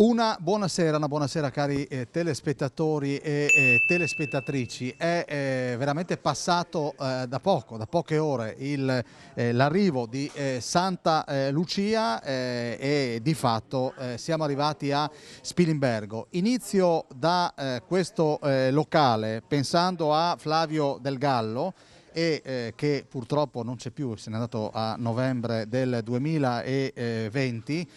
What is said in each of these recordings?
Una buonasera cari telespettatori e telespettatrici. È veramente passato da poche ore l'arrivo di Santa Lucia e di fatto siamo arrivati a Spilimbergo. Inizio da questo locale pensando a Flavio Del Gallo che purtroppo non c'è più, se n'è andato a novembre del 2020.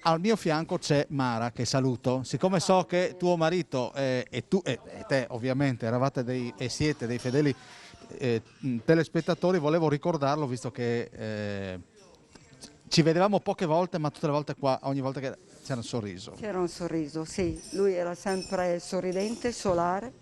Al mio fianco c'è Mara, che saluto. Siccome so che tuo marito e tu e te ovviamente siete dei fedeli telespettatori, volevo ricordarlo visto che ci vedevamo poche volte, ma tutte le volte qua, ogni volta che c'era un sorriso. C'era un sorriso, sì, lui era sempre sorridente, solare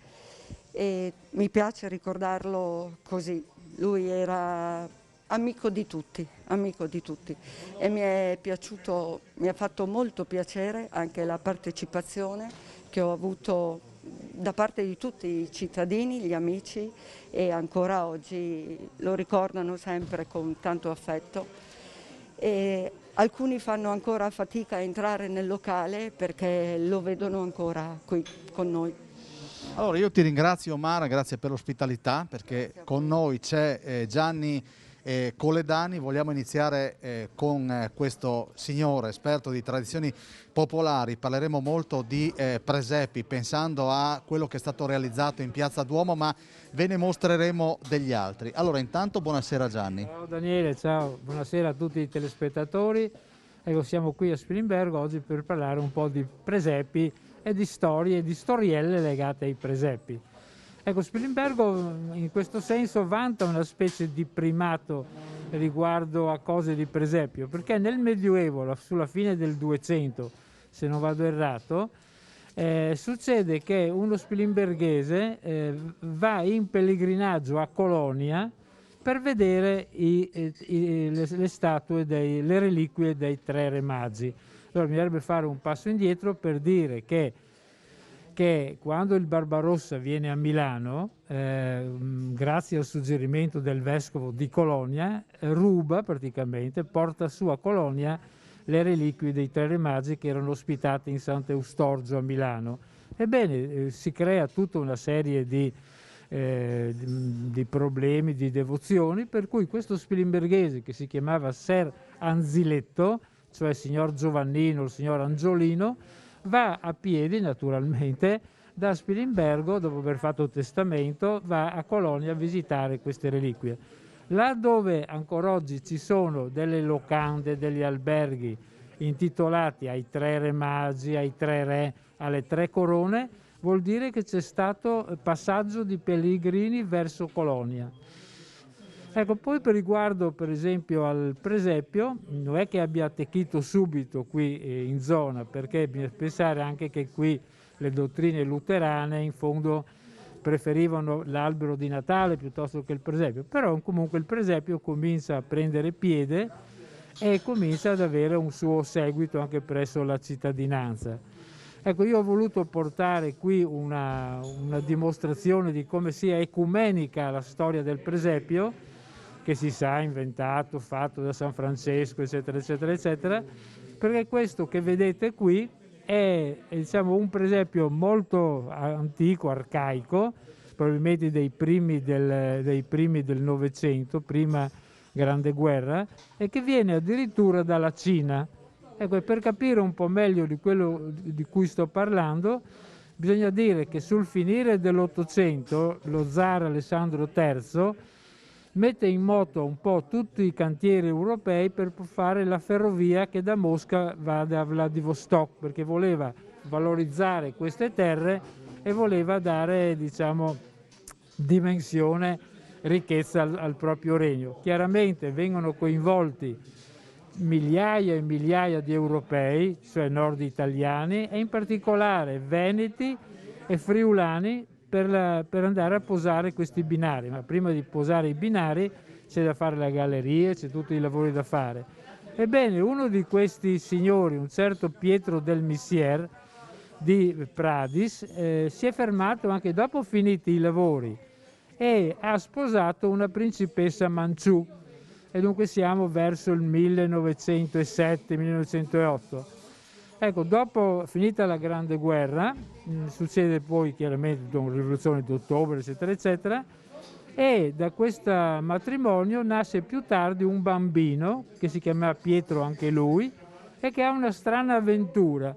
e mi piace ricordarlo così. Lui era amico di tutti e mi ha fatto molto piacere anche la partecipazione che ho avuto da parte di tutti i cittadini, gli amici, e ancora oggi lo ricordano sempre con tanto affetto. E alcuni fanno ancora fatica a entrare nel locale perché lo vedono ancora qui con noi. Allora io ti ringrazio Mara, grazie per l'ospitalità, perché con noi c'è Gianni Coledani. Vogliamo iniziare con questo signore esperto di tradizioni popolari. Parleremo molto di presepi pensando a quello che è stato realizzato in Piazza Duomo, ma ve ne mostreremo degli altri. Allora intanto buonasera Gianni. Ciao Daniele, ciao, buonasera a tutti i telespettatori. Ecco, siamo qui a Spilimbergo oggi per parlare un po' di presepi e di storie e di storielle legate ai presepi. Ecco, Spilimbergo in questo senso vanta una specie di primato riguardo a cose di presepio, perché nel Medioevo, sulla fine del 200, se non vado errato, succede che uno spilimberghese va in pellegrinaggio a Colonia per vedere le statue, le reliquie dei tre re magi. Allora bisognerebbe fare un passo indietro per dire che quando il Barbarossa viene a Milano, grazie al suggerimento del vescovo di Colonia, ruba praticamente, porta su a Colonia le reliquie dei tre re magi che erano ospitate in Sant'Eustorgio a Milano. Ebbene, si crea tutta una serie di problemi, di devozioni, per cui questo spilimberghese che si chiamava Ser Anziletto, cioè signor Giovannino, il signor Angiolino, va a piedi naturalmente da Spilimbergo, dopo aver fatto testamento, va a Colonia a visitare queste reliquie. Là dove ancora oggi ci sono delle locande, degli alberghi intitolati ai tre re magi, ai tre re, alle tre corone, vuol dire che c'è stato passaggio di pellegrini verso Colonia. Ecco, poi per riguardo per esempio al presepio, non è che abbia attecchito subito qui in zona, perché bisogna pensare anche che qui le dottrine luterane in fondo preferivano l'albero di Natale piuttosto che il presepio, però comunque il presepio comincia a prendere piede e comincia ad avere un suo seguito anche presso la cittadinanza. Ecco, io ho voluto portare qui una dimostrazione di come sia ecumenica la storia del presepio, che si sa inventato, fatto da San Francesco, eccetera, eccetera, eccetera, perché questo che vedete qui è diciamo, un presepio molto antico, arcaico, probabilmente dei primi del Novecento, prima Grande Guerra, e che viene addirittura dalla Cina. Ecco, e per capire un po' meglio di quello di cui sto parlando, bisogna dire che sul finire dell'Ottocento lo zar Alessandro III mette in moto un po' tutti i cantieri europei per fare la ferrovia che da Mosca va a Vladivostok, perché voleva valorizzare queste terre e voleva dare, diciamo, dimensione, ricchezza al proprio regno. Chiaramente vengono coinvolti migliaia e migliaia di europei, cioè nord italiani, e in particolare veneti e friulani per andare a posare questi binari, ma prima di posare i binari c'è da fare le gallerie, c'è tutti i lavori da fare. Ebbene, uno di questi signori, un certo Pietro del Missier di Pradis, si è fermato anche dopo finiti i lavori e ha sposato una principessa Manciù, e dunque siamo verso il 1907-1908. Ecco, dopo finita la Grande Guerra, succede poi chiaramente la rivoluzione d'ottobre, eccetera, eccetera, e da questo matrimonio nasce più tardi un bambino che si chiama Pietro anche lui e che ha una strana avventura.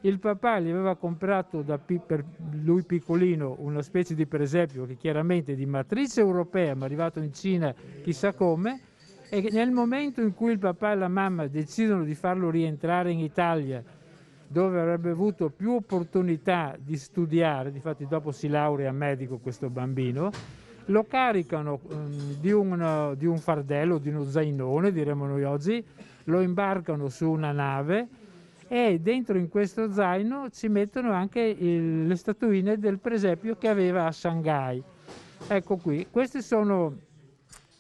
Il papà gli aveva comprato per lui piccolino una specie di presepio che chiaramente è di matrice europea ma arrivato in Cina chissà come, e nel momento in cui il papà e la mamma decidono di farlo rientrare in Italia, dove avrebbe avuto più opportunità di studiare, difatti dopo si laurea medico questo bambino, lo caricano di un fardello, di uno zainone diremmo noi oggi, lo imbarcano su una nave e dentro in questo zaino ci mettono anche le statuine del presepio che aveva a Shanghai. Ecco qui, queste sono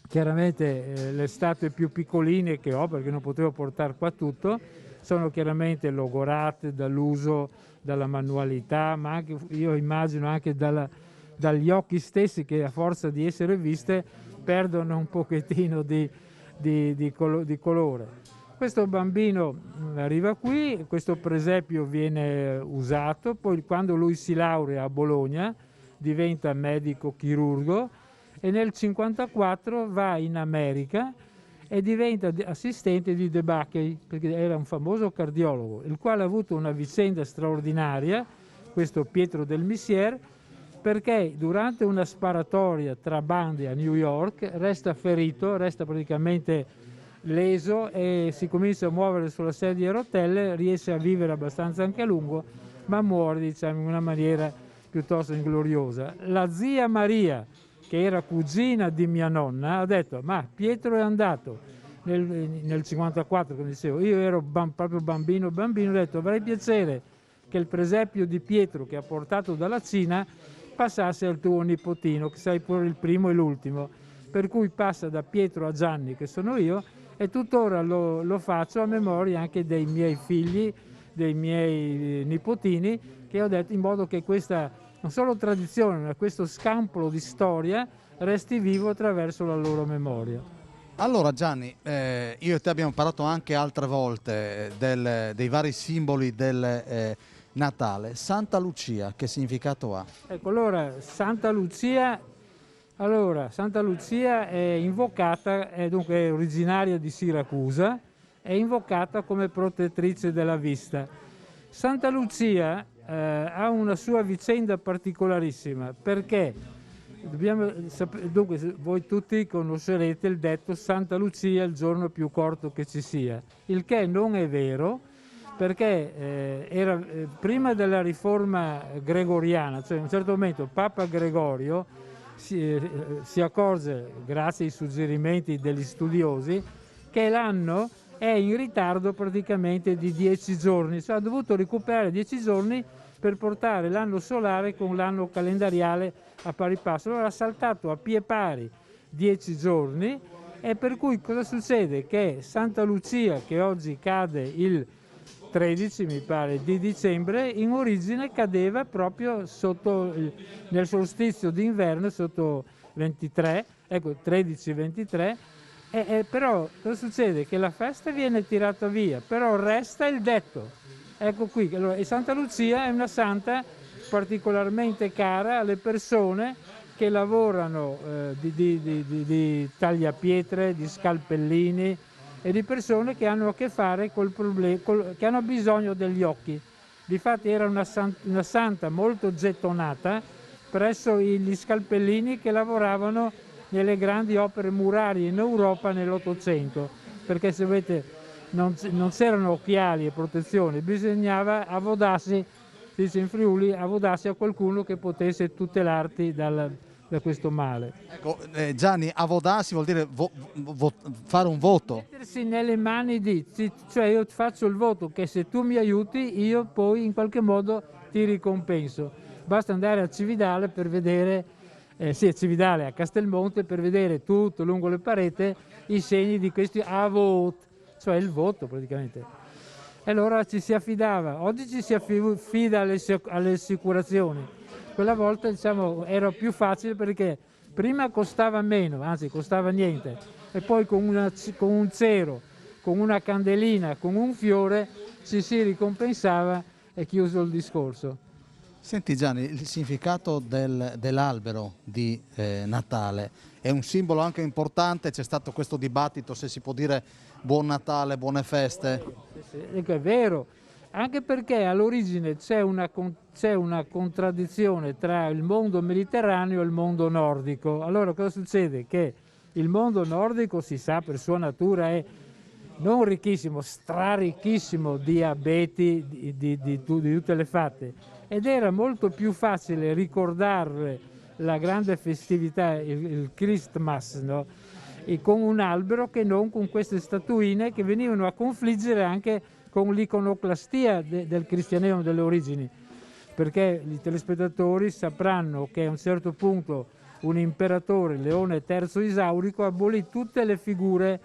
chiaramente le statue più piccoline che ho perché non potevo portare qua tutto, sono chiaramente logorate dall'uso, dalla manualità, ma anche io immagino anche dagli occhi stessi che a forza di essere viste perdono un pochettino di colore. Questo bambino arriva qui, questo presepio viene usato, poi quando lui si laurea a Bologna diventa medico chirurgo e nel 1954 va in America e diventa assistente di Debackey, perché era un famoso cardiologo, il quale ha avuto una vicenda straordinaria, questo Pietro del Missier, perché durante una sparatoria tra bande a New York resta ferito, resta praticamente leso e si comincia a muovere sulla sedia a rotelle, riesce a vivere abbastanza anche a lungo, ma muore diciamo in una maniera piuttosto ingloriosa. La zia Maria, che era cugina di mia nonna, ha detto ma Pietro è andato nel 54, come dicevo, io ero proprio bambino, ho detto avrei piacere che il presepio di Pietro che ha portato dalla Cina passasse al tuo nipotino, che sei pure il primo e l'ultimo, per cui passa da Pietro a Gianni, che sono io, e tuttora lo faccio a memoria anche dei miei figli, dei miei nipotini, che ho detto in modo che questa non solo tradizione, ma questo scampolo di storia resti vivo attraverso la loro memoria. Allora Gianni, io e te abbiamo parlato anche altre volte dei vari simboli del Natale. Santa Lucia, che significato ha? Ecco, allora Santa Lucia è invocata, dunque è originaria di Siracusa, è invocata come protettrice della vista. Santa Lucia ha una sua vicenda particolarissima perché dunque voi tutti conoscerete il detto Santa Lucia è il giorno più corto che ci sia, il che non è vero perché prima della riforma gregoriana, cioè in un certo momento Papa Gregorio si accorge, grazie ai suggerimenti degli studiosi, che l'anno è in ritardo praticamente di 10 giorni, cioè ha dovuto recuperare 10 giorni per portare l'anno solare con l'anno calendariale a pari passo. Allora ha saltato a pie pari 10 giorni e per cui cosa succede? Che Santa Lucia, che oggi cade il 13 mi pare di dicembre, in origine cadeva proprio nel solstizio d'inverno, sotto 23, ecco 13-23, però cosa succede? Che la festa viene tirata via, però resta il detto. Ecco qui, allora, e Santa Lucia è una santa particolarmente cara alle persone che lavorano di tagliapietre, di scalpellini e di persone che hanno a che fare che hanno bisogno degli occhi. Difatti era una santa molto gettonata presso gli scalpellini che lavoravano nelle grandi opere murarie in Europa nell'Ottocento, perché se vedete non c'erano occhiali e protezione, bisognava avvodarsi, si dice in Friuli, avvodarsi a qualcuno che potesse tutelarti da questo male. Ecco, Gianni, avvodarsi vuol dire fare un voto. Mettersi nelle mani cioè io faccio il voto che se tu mi aiuti io poi in qualche modo ti ricompenso. Basta andare a Cividale per vedere, a Cividale, a Castelmonte, per vedere tutto lungo le pareti i segni di questi avvot, cioè il voto praticamente. E allora ci si affidava, oggi ci si affida alle assicurazioni, quella volta diciamo era più facile perché prima costava meno, anzi costava niente, e poi con un cero, con una candelina, con un fiore ci si ricompensava e chiuso il discorso. Senti Gianni, il significato dell'albero di Natale è un simbolo anche importante, c'è stato questo dibattito se si può dire buon Natale, buone feste. Sì, ecco, è vero, anche perché all'origine c'è una contraddizione tra il mondo mediterraneo e il mondo nordico. Allora cosa succede? Che il mondo nordico, si sa per sua natura, è non ricchissimo, straricchissimo di abeti di tutte le fatte, ed era molto più facile ricordare la grande festività, il Christmas, no? E con un albero che non con queste statuine che venivano a confliggere anche con l'iconoclastia del cristianesimo delle origini, perché i telespettatori sapranno che a un certo punto un imperatore, Leone III Isaurico, abolì tutte le figure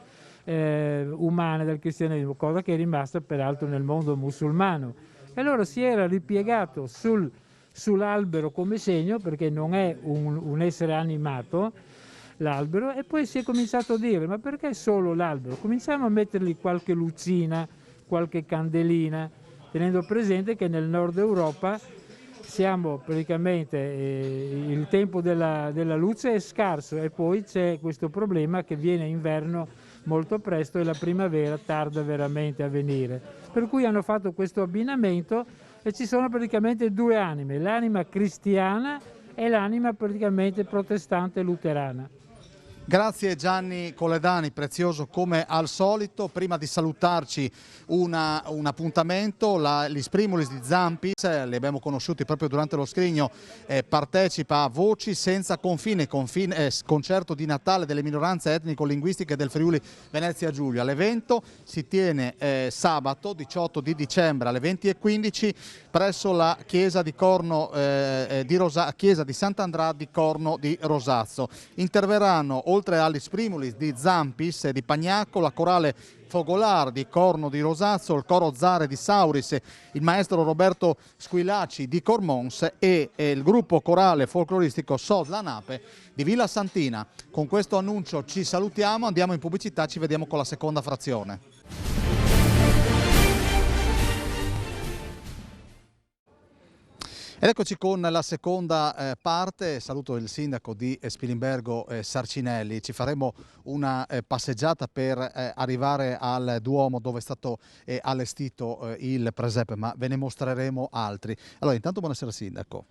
umane del cristianesimo, cosa che è rimasta peraltro nel mondo musulmano. E allora si era ripiegato sull'albero come segno, perché non è un essere animato l'albero, e poi si è cominciato a dire: ma perché solo l'albero? Cominciamo a mettergli qualche lucina, qualche candelina, tenendo presente che nel nord Europa siamo praticamente, il tempo della luce è scarso, e poi c'è questo problema che viene inverno molto presto e la primavera tarda veramente a venire. Per cui hanno fatto questo abbinamento e ci sono praticamente due anime, l'anima cristiana e l'anima praticamente protestante luterana. Grazie Gianni Coledani, prezioso come al solito. Prima di salutarci un appuntamento, gli Sprimulis di Zampis, li abbiamo conosciuti proprio durante lo scrigno, partecipa a Voci Senza Confine, concerto di Natale delle minoranze etnico-linguistiche del Friuli Venezia Giulia. L'evento si tiene sabato 18 di dicembre alle 20:15 presso la chiesa di Corno chiesa di Sant'Andrà di Corno di Rosazzo. Interverranno, oltre agli Sprimulis di Zampis e di Pagnacco, la corale Fogolar di Corno di Rosazzo, il coro Zare di Sauris, il maestro Roberto Squillaci di Cormons e il gruppo corale folcloristico Sodla Nape di Villa Santina. Con questo annuncio ci salutiamo, andiamo in pubblicità, ci vediamo con la seconda frazione. Ed eccoci con la seconda parte. Saluto il sindaco di Spilimbergo Sarcinelli. Ci faremo una passeggiata per arrivare al Duomo dove è stato allestito il presepe, ma ve ne mostreremo altri. Allora, intanto buonasera sindaco.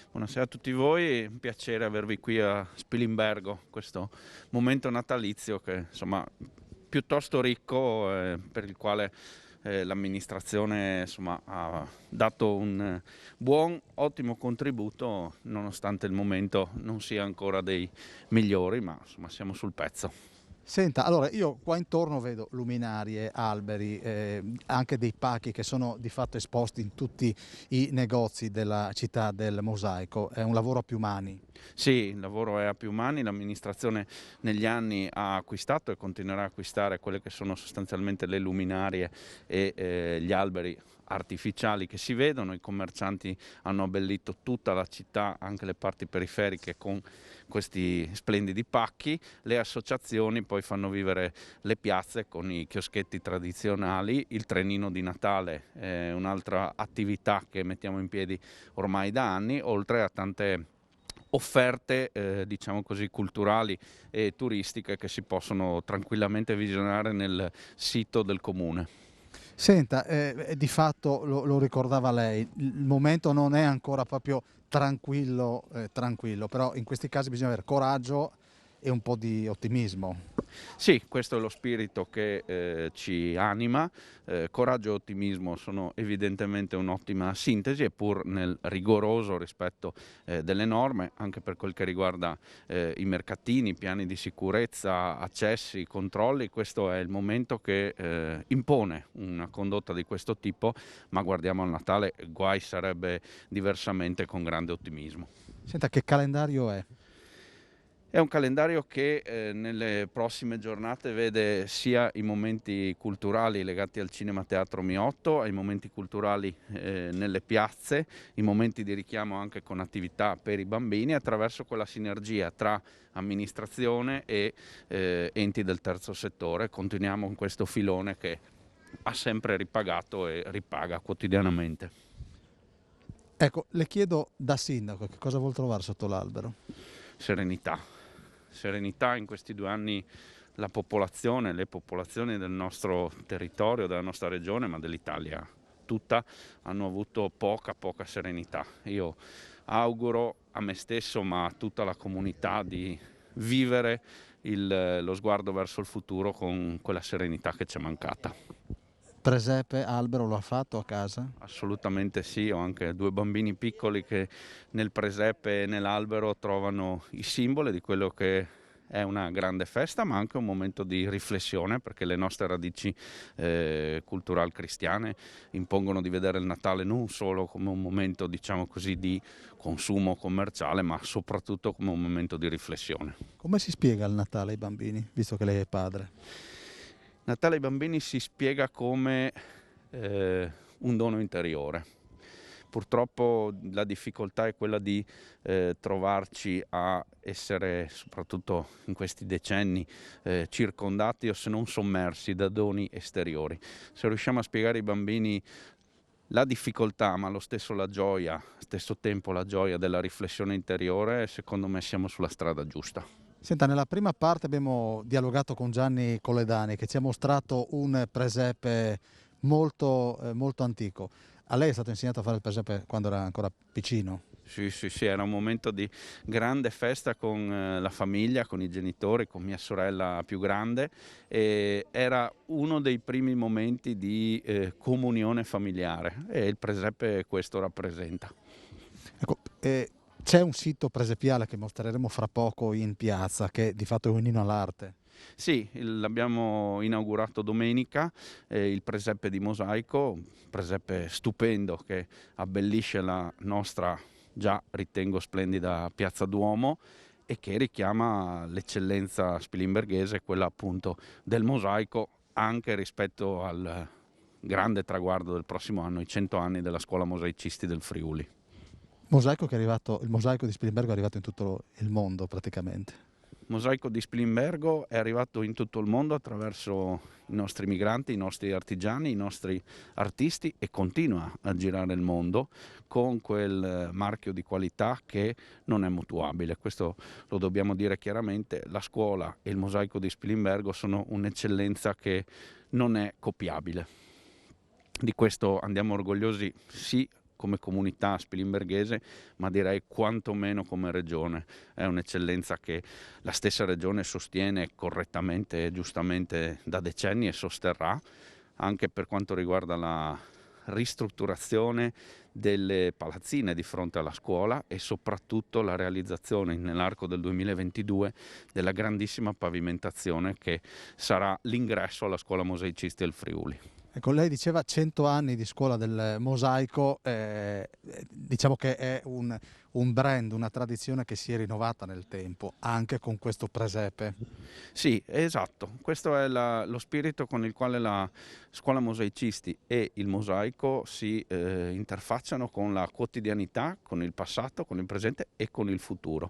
Buonasera a tutti voi, è un piacere avervi qui a Spilimbergo, questo momento natalizio che insomma piuttosto ricco, per il quale l'amministrazione insomma ha dato un buon, ottimo contributo, nonostante il momento non sia ancora dei migliori, ma insomma siamo sul pezzo. Senta, allora io qua intorno vedo luminarie, alberi, anche dei pacchi che sono di fatto esposti in tutti i negozi della città del mosaico. È un lavoro a più mani. Sì, il lavoro è a più mani, l'amministrazione negli anni ha acquistato e continuerà a acquistare quelle che sono sostanzialmente le luminarie e gli alberi artificiali che si vedono. I commercianti hanno abbellito tutta la città, anche le parti periferiche, con questi splendidi pacchi. Le associazioni poi fanno vivere le piazze con i chioschetti tradizionali. Il trenino di Natale è un'altra attività che mettiamo in piedi ormai da anni, oltre a tante offerte diciamo così culturali e turistiche che si possono tranquillamente visionare nel sito del comune. Senta, di fatto lo ricordava lei, il momento non è ancora proprio tranquillo, però in questi casi bisogna avere coraggio e un po' di ottimismo. Sì, questo è lo spirito che ci anima. Coraggio e ottimismo sono evidentemente un'ottima sintesi, e pur nel rigoroso rispetto delle norme, anche per quel che riguarda i mercatini, piani di sicurezza, accessi, controlli. Questo è il momento che impone una condotta di questo tipo, ma guardiamo al Natale, guai sarebbe diversamente, con grande ottimismo. Senta, che calendario è? È un calendario che nelle prossime giornate vede sia i momenti culturali legati al Cinema Teatro Miotto, ai momenti culturali nelle piazze, i momenti di richiamo anche con attività per i bambini, attraverso quella sinergia tra amministrazione e enti del terzo settore. Continuiamo con questo filone che ha sempre ripagato e ripaga quotidianamente. Ecco, le chiedo da sindaco che cosa vuol trovare sotto l'albero? Serenità. Serenità in questi 2 anni le popolazioni del nostro territorio, della nostra regione, ma dell'Italia tutta, hanno avuto poca serenità. Io auguro a me stesso, ma a tutta la comunità, di vivere lo sguardo verso il futuro con quella serenità che ci è mancata. Presepe, albero lo ha fatto a casa? Assolutamente sì, ho anche 2 bambini piccoli che nel presepe e nell'albero trovano i simboli di quello che è una grande festa, ma anche un momento di riflessione, perché le nostre radici culturali cristiane impongono di vedere il Natale non solo come un momento, diciamo così, di consumo commerciale, ma soprattutto come un momento di riflessione. Come si spiega il Natale ai bambini, visto che lei è padre? Natale ai bambini si spiega come un dono interiore. Purtroppo la difficoltà è quella di trovarci a essere, soprattutto in questi decenni, circondati o se non sommersi da doni esteriori. Se riusciamo a spiegare ai bambini la difficoltà, ma allo stesso stesso tempo la gioia della riflessione interiore, secondo me siamo sulla strada giusta. Senta, nella prima parte abbiamo dialogato con Gianni Colledani che ci ha mostrato un presepe molto antico. A lei è stato insegnato a fare il presepe quando era ancora piccino? Sì, era un momento di grande festa con la famiglia, con i genitori, con mia sorella più grande, e era uno dei primi momenti di comunione familiare e il presepe questo rappresenta. Ecco, c'è un sito presepiale che mostreremo fra poco in piazza che di fatto è un inno all'arte. Sì, l'abbiamo inaugurato domenica, il presepe di mosaico, un presepe stupendo che abbellisce la nostra già ritengo splendida Piazza Duomo e che richiama l'eccellenza spilimberghese, quella appunto del mosaico, anche rispetto al grande traguardo del prossimo anno, i 100 anni della scuola mosaicisti del Friuli. Il mosaico di Spilimbergo è arrivato in tutto il mondo praticamente. Il mosaico di Spilimbergo è arrivato in tutto il mondo attraverso i nostri migranti, i nostri artigiani, i nostri artisti e continua a girare il mondo con quel marchio di qualità che non è mutuabile. Questo lo dobbiamo dire chiaramente, la scuola e il mosaico di Spilimbergo sono un'eccellenza che non è copiabile. Di questo andiamo orgogliosi sì come comunità spilimberghese, ma direi quantomeno come regione. È un'eccellenza che la stessa regione sostiene correttamente e giustamente da decenni e sosterrà, anche per quanto riguarda la ristrutturazione delle palazzine di fronte alla scuola e soprattutto la realizzazione nell'arco del 2022 della grandissima pavimentazione che sarà l'ingresso alla scuola mosaicisti del Friuli. Ecco, lei diceva 100 anni di scuola del mosaico, diciamo che è un brand, una tradizione che si è rinnovata nel tempo, anche con questo presepe. Sì, esatto, questo è lo spirito con il quale la scuola mosaicisti e il mosaico si interfacciano con la quotidianità, con il passato, con il presente e con il futuro.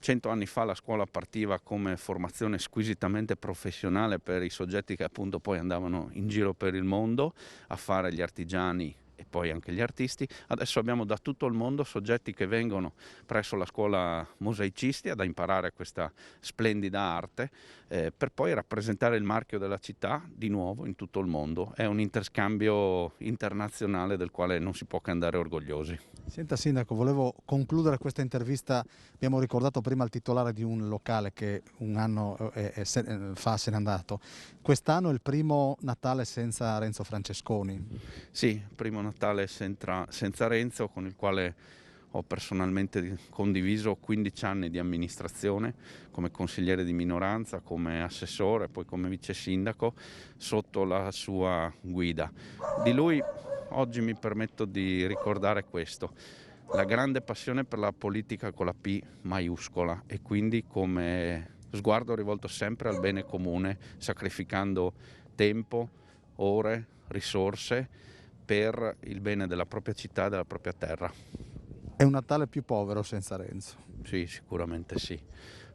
100 anni fa la scuola partiva come formazione squisitamente professionale per i soggetti che appunto poi andavano in giro per il mondo a fare gli artigiani e poi anche gli artisti. Adesso abbiamo da tutto il mondo soggetti che vengono presso la scuola mosaicisti ad imparare questa splendida arte per poi rappresentare il marchio della città di nuovo in tutto il mondo. È un interscambio internazionale del quale non si può che andare orgogliosi. Senta Sindaco, volevo concludere questa intervista, abbiamo ricordato prima il titolare di un locale che un anno fa se n'è andato. Quest'anno è il primo Natale senza Renzo Francesconi. Sì, primo Natale senza Renzo, con il quale ho personalmente condiviso 15 anni di amministrazione come consigliere di minoranza, come assessore, poi come vice sindaco, sotto la sua guida. Di lui oggi mi permetto di ricordare questo: la grande passione per la politica con la P maiuscola e quindi come sguardo rivolto sempre al bene comune, sacrificando tempo, ore, risorse per il bene della propria città e della propria terra. È un Natale più povero senza Renzo. Sì, sicuramente sì.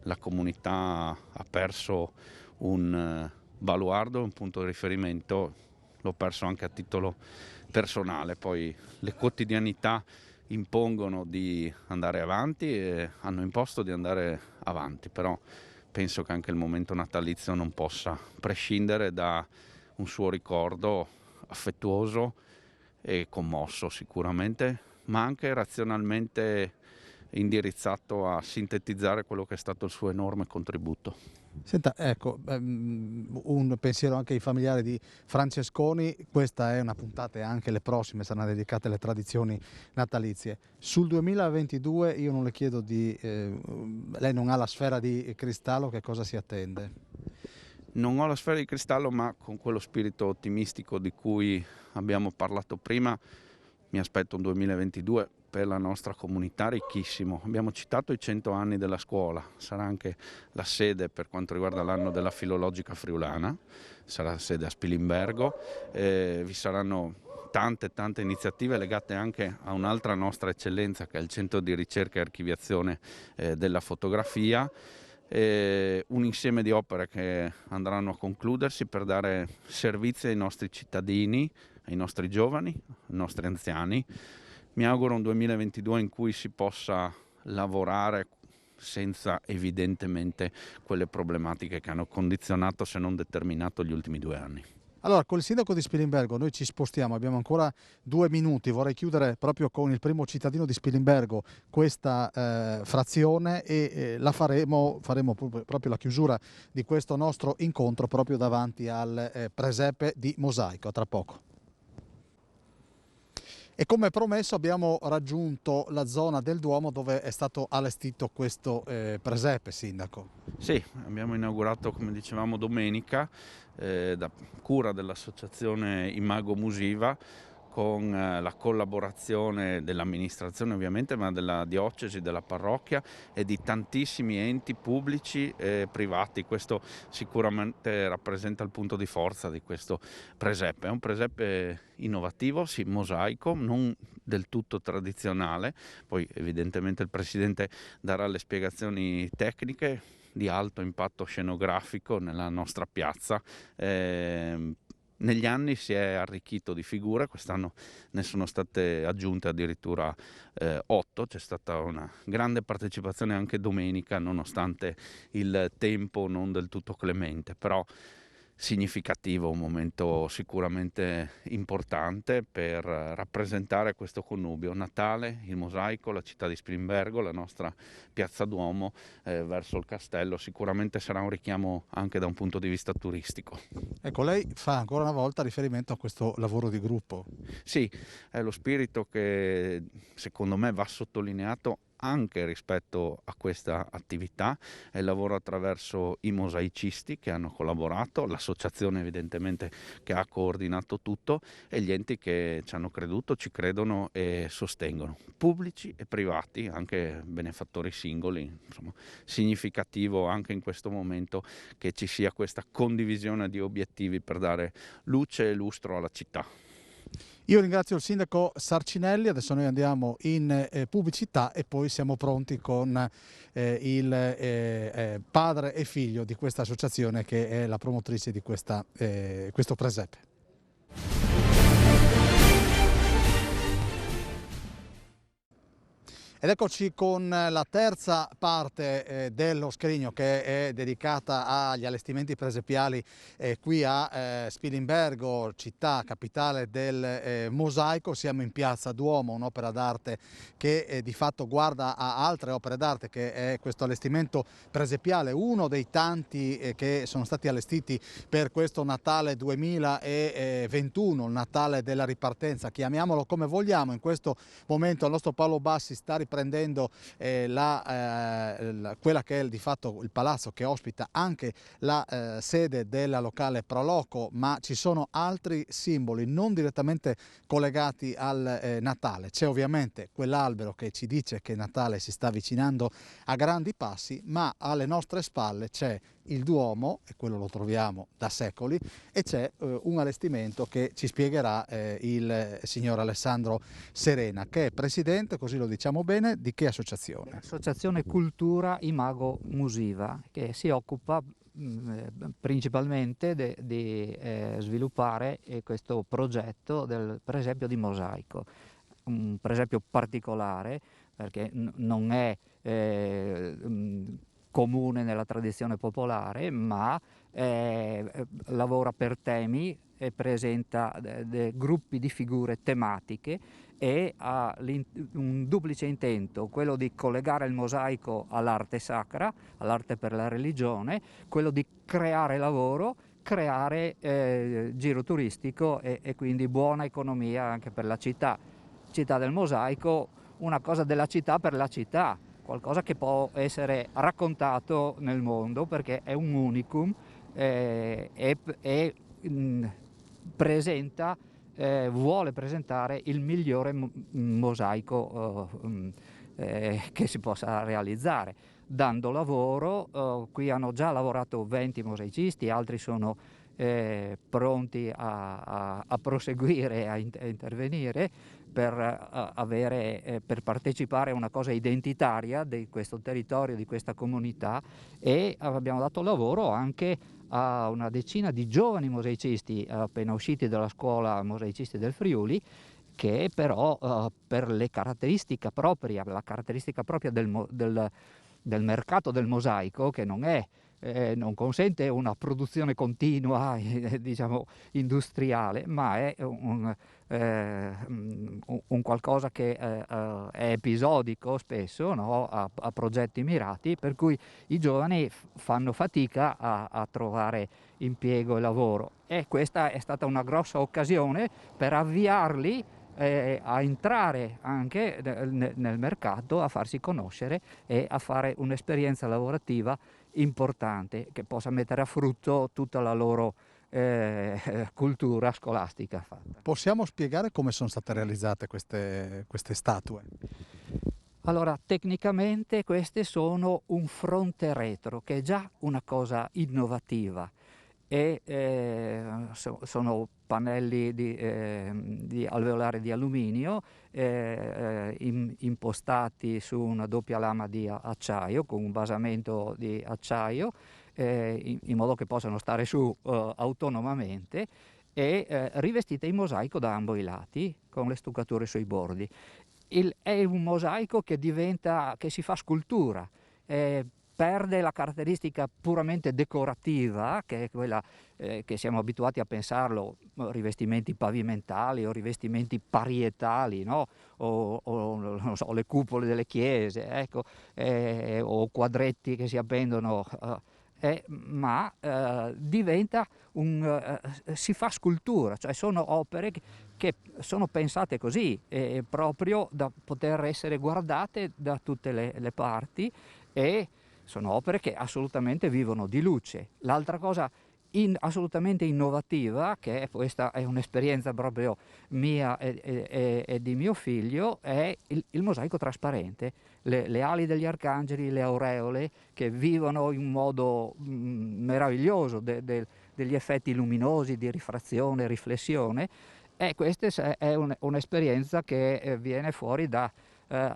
La comunità ha perso un baluardo, un punto di riferimento. l'ho perso anche a titolo personale. Poi le quotidianità impongono di andare avanti e hanno imposto di andare avanti, però penso che anche il momento natalizio non possa prescindere da un suo ricordo affettuoso e commosso sicuramente, ma anche razionalmente indirizzato a sintetizzare quello che è stato il suo enorme contributo. Senta, ecco, un pensiero anche ai familiari di Francesconi. Questa è una puntata e anche le prossime saranno dedicate alle tradizioni natalizie. Sul 2022 io non le chiedo lei non ha la sfera di cristallo, che cosa si attende? Non ho la sfera di cristallo, ma con quello spirito ottimistico di cui abbiamo parlato prima, mi aspetto un 2022 per la nostra comunità ricchissimo. Abbiamo citato i 100 anni della scuola, sarà anche la sede per quanto riguarda l'anno della filologica friulana, sarà sede a Spilimbergo, vi saranno tante iniziative legate anche a un'altra nostra eccellenza che è il Centro di Ricerca e Archiviazione della Fotografia. Un insieme di opere che andranno a concludersi per dare servizi ai nostri cittadini, ai nostri giovani, ai nostri anziani. Mi auguro un 2022 in cui si possa lavorare senza evidentemente quelle problematiche che hanno condizionato, se non determinato, gli ultimi 2 anni. Allora, col sindaco di Spilimbergo noi ci spostiamo, abbiamo ancora 2 minuti, vorrei chiudere proprio con il primo cittadino di Spilimbergo questa frazione e la faremo proprio la chiusura di questo nostro incontro proprio davanti al presepe di Mosaico. A tra poco. E come promesso abbiamo raggiunto la zona del Duomo dove è stato allestito questo presepe, sindaco. Sì, abbiamo inaugurato, come dicevamo, domenica, da cura dell'associazione Imago Musiva, con la collaborazione dell'amministrazione ovviamente, ma della diocesi, della parrocchia e di tantissimi enti pubblici e privati. Questo sicuramente rappresenta il punto di forza di questo presepe. È un presepe innovativo, sì, mosaico, non del tutto tradizionale. Poi evidentemente il Presidente darà le spiegazioni tecniche di alto impatto scenografico nella nostra piazza. Negli anni si è arricchito di figure, quest'anno ne sono state aggiunte addirittura 8, c'è stata una grande partecipazione anche domenica nonostante il tempo non del tutto clemente, però significativo, un momento sicuramente importante per rappresentare questo connubio, Natale, il mosaico, la città di Spilimbergo, la nostra piazza Duomo verso il castello. Sicuramente sarà un richiamo anche da un punto di vista turistico. Ecco, lei fa ancora una volta riferimento a questo lavoro di gruppo. Sì, è lo spirito che secondo me va sottolineato anche rispetto a questa attività, è il lavoro attraverso i mosaicisti che hanno collaborato, l'associazione evidentemente che ha coordinato tutto e gli enti che ci hanno creduto, ci credono e sostengono, pubblici e privati, anche benefattori singoli. Insomma, significativo anche in questo momento che ci sia questa condivisione di obiettivi per dare luce e lustro alla città. Io ringrazio il sindaco Sarcinelli, adesso noi andiamo in pubblicità e poi siamo pronti con il padre e figlio di questa associazione che è la promotrice di questo presepe. Ed eccoci con la terza parte dello scrigno che è dedicata agli allestimenti presepiali qui a Spilimbergo, città capitale del mosaico. Siamo in piazza Duomo, un'opera d'arte che di fatto guarda a altre opere d'arte, che è questo allestimento presepiale, uno dei tanti che sono stati allestiti per questo Natale 2021, il Natale della ripartenza, chiamiamolo come vogliamo. In questo momento il nostro Paolo Bassi sta riprendendo quella che è di fatto il palazzo che ospita anche la sede della locale Proloco, ma ci sono altri simboli non direttamente collegati al Natale. C'è ovviamente quell'albero che ci dice che Natale si sta avvicinando a grandi passi, ma alle nostre spalle c'è il Duomo, e quello lo troviamo da secoli, e c'è un allestimento che ci spiegherà il signor Alessandro Serena, che è presidente, così lo diciamo bene, bene, di che associazione? L'associazione Cultura Imago Musiva, che si occupa principalmente di sviluppare questo progetto del presepio di mosaico, un presepio particolare perché non è comune nella tradizione popolare, ma lavora per temi e presenta gruppi di figure tematiche e ha un duplice intento, quello di collegare il mosaico all'arte sacra, all'arte per la religione, quello di creare lavoro, creare giro turistico e quindi buona economia anche per la città. Città del mosaico, una cosa della città per la città, qualcosa che può essere raccontato nel mondo perché è un unicum e presenta vuole presentare il migliore mosaico che si possa realizzare, dando lavoro. Qui hanno già lavorato 20 mosaicisti, altri sono pronti a proseguire, a intervenire per partecipare a una cosa identitaria di questo territorio, di questa comunità, e abbiamo dato lavoro anche a una decina di giovani mosaicisti appena usciti dalla scuola mosaicisti del Friuli, che però per la caratteristica propria del mercato del mosaico, che non consente una produzione continua, diciamo industriale, ma è un qualcosa che è episodico spesso, no? a progetti mirati, per cui i giovani fanno fatica a trovare impiego e lavoro, e questa è stata una grossa occasione per avviarli a entrare anche nel mercato, a farsi conoscere e a fare un'esperienza lavorativa importante che possa mettere a frutto tutta la loro cultura scolastica. Possiamo spiegare come sono state realizzate queste statue? Allora, tecnicamente queste sono un fronte retro, che è già una cosa innovativa, e sono pannelli di alveolare di alluminio impostati su una doppia lama di acciaio con un basamento di acciaio in modo che possano stare su autonomamente, e rivestite in mosaico da ambo i lati con le stuccature sui bordi. È un mosaico che si fa scultura, perde la caratteristica puramente decorativa, che è quella che siamo abituati a pensarlo, rivestimenti pavimentali o rivestimenti parietali, no? o non so, le cupole delle chiese, ecco, o quadretti che si appendono, ma diventa si fa scultura, cioè sono opere che sono pensate così, proprio da poter essere guardate da tutte le parti, e sono opere che assolutamente vivono di luce. L'altra cosa assolutamente innovativa, che questa è un'esperienza proprio mia e di mio figlio, è il mosaico trasparente, le ali degli arcangeli, le aureole che vivono in modo meraviglioso degli effetti luminosi di rifrazione, riflessione, e questa è un'esperienza che viene fuori da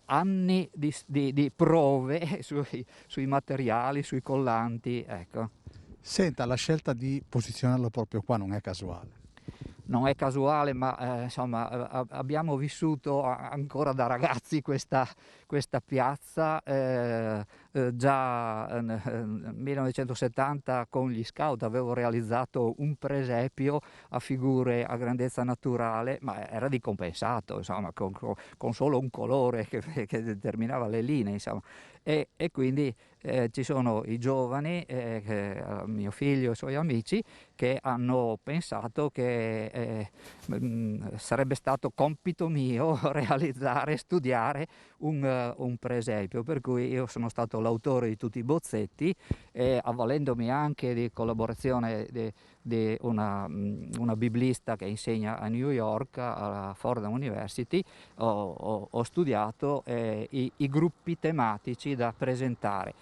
anni di prove sui materiali, sui collanti, ecco. Senta, la scelta di posizionarlo proprio qua non è casuale. Non è casuale, ma insomma abbiamo vissuto ancora da ragazzi questa piazza, già nel 1970 con gli scout avevo realizzato un presepio a figure a grandezza naturale, ma era di compensato, insomma, con solo un colore che determinava le linee, insomma. E quindi ci sono i giovani, mio figlio e i suoi amici, che hanno pensato che sarebbe stato compito mio realizzare, studiare un presepio, per cui io sono stato l'autore di tutti i bozzetti, avvalendomi anche di collaborazione di una biblista che insegna a New York alla Fordham University. Ho studiato i gruppi tematici da presentare.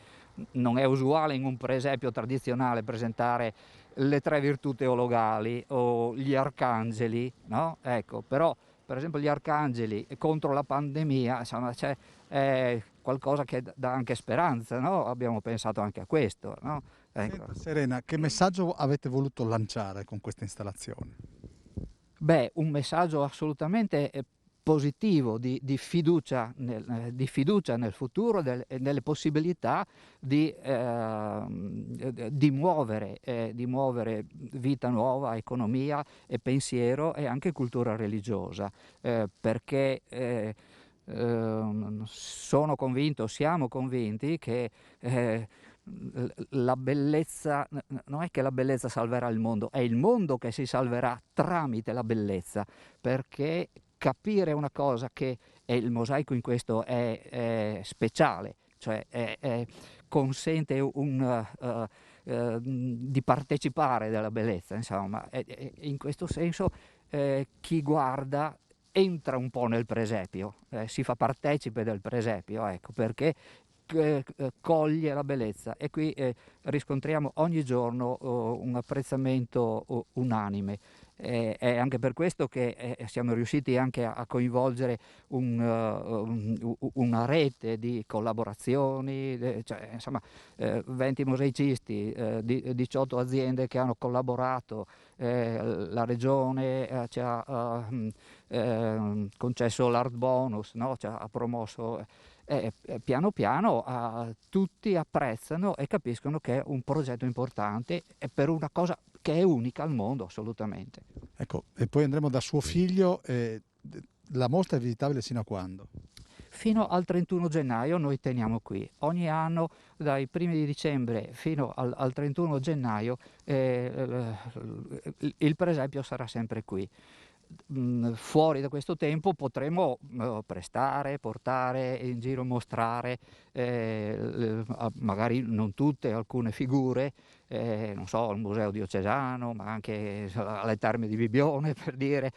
Non è usuale in un presepio tradizionale presentare le tre virtù teologali o gli arcangeli, no? Ecco, però per esempio gli arcangeli contro la pandemia, insomma c'è qualcosa che dà anche speranza, no? Abbiamo pensato anche a questo, no? Ecco. Senta, Serena, che messaggio avete voluto lanciare con questa installazione? Beh, un messaggio assolutamente positivo di fiducia nel futuro e nelle possibilità di muovere vita nuova, economia e pensiero e anche cultura religiosa, perché siamo convinti che la bellezza, non è che la bellezza salverà il mondo, è il mondo che si salverà tramite la bellezza, perché capire una cosa che il mosaico in questo è speciale, cioè consente di partecipare della bellezza, insomma, in questo senso chi guarda entra un po' nel presepio, si fa partecipe del presepio, ecco, perché coglie la bellezza, e qui riscontriamo ogni giorno un apprezzamento unanime. È anche per questo che siamo riusciti anche a coinvolgere una rete di collaborazioni, cioè, insomma 20 mosaicisti, 18 aziende che hanno collaborato, la regione ci ha concesso l'art bonus, no? Ha promosso. Piano piano tutti apprezzano e capiscono che è un progetto importante e per una cosa che è unica al mondo, assolutamente. Ecco, e poi andremo da suo figlio. La mostra è visitabile sino a quando? Fino al 31 gennaio noi teniamo qui. Ogni anno, dai primi di dicembre fino al 31 gennaio, il presepio sarà sempre qui. Fuori da questo tempo potremo prestare, portare in giro, mostrare magari non tutte, alcune figure, non so, al Museo Diocesano, ma anche alle Terme di Bibione, per dire,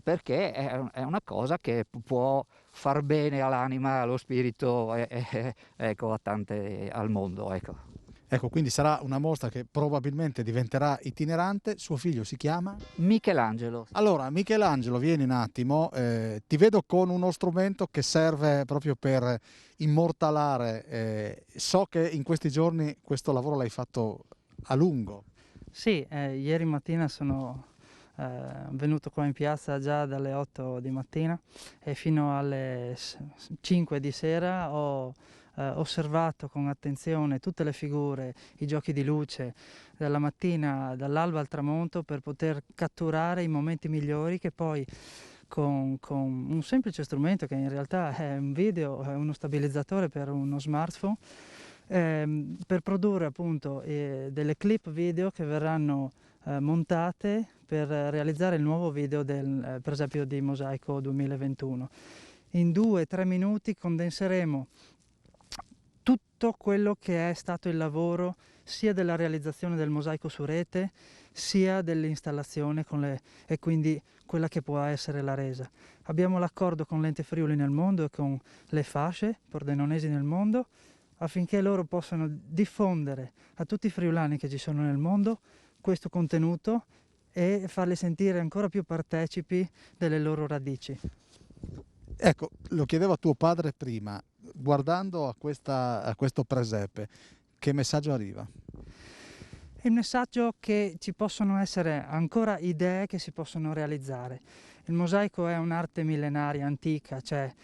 perché è una cosa che può far bene all'anima, allo spirito, ecco, al mondo, ecco. Ecco, quindi sarà una mostra che probabilmente diventerà itinerante. Suo figlio si chiama? Michelangelo. Allora, Michelangelo, vieni un attimo. Ti vedo con uno strumento che serve proprio per immortalare. So che in questi giorni questo lavoro l'hai fatto a lungo. Sì, ieri mattina sono venuto qua in piazza già dalle 8 di mattina e fino alle 5 di sera ho osservato con attenzione tutte le figure, i giochi di luce, dalla mattina, dall'alba al tramonto, per poter catturare i momenti migliori che poi con un semplice strumento che in realtà è un video, è uno stabilizzatore per uno smartphone, per produrre appunto delle clip video che verranno montate per realizzare il nuovo video del presepio di Mosaico 2021. In 2-3 minuti condenseremo tutto quello che è stato il lavoro sia della realizzazione del mosaico su rete sia dell'installazione e quindi quella che può essere la resa. Abbiamo l'accordo con l'Ente Friuli nel mondo e con le fasce pordenonesi nel mondo affinché loro possano diffondere a tutti i friulani che ci sono nel mondo questo contenuto e farli sentire ancora più partecipi delle loro radici. Ecco, lo chiedevo a tuo padre prima, guardando a questo presepe, che messaggio arriva? Il messaggio che ci possono essere ancora idee che si possono realizzare. Il mosaico è un'arte millenaria, antica, c'è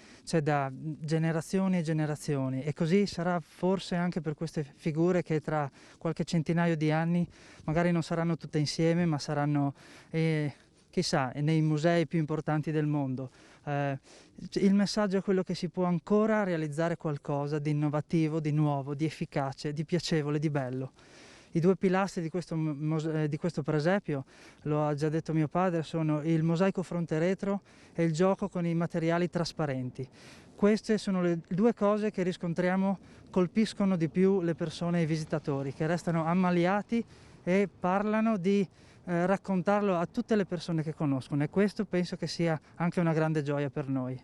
da generazioni e generazioni, e così sarà forse anche per queste figure che tra qualche centinaio di anni magari non saranno tutte insieme, ma saranno, chissà, nei musei più importanti del mondo. Il messaggio è quello che si può ancora realizzare qualcosa di innovativo, di nuovo, di efficace, di piacevole, di bello. I due pilastri di questo presepio, lo ha già detto mio padre, sono il mosaico fronte retro e il gioco con i materiali trasparenti. Queste sono le due cose che riscontriamo colpiscono di più le persone e i visitatori, che restano ammaliati e parlano di raccontarlo a tutte le persone che conoscono, e questo penso che sia anche una grande gioia per noi.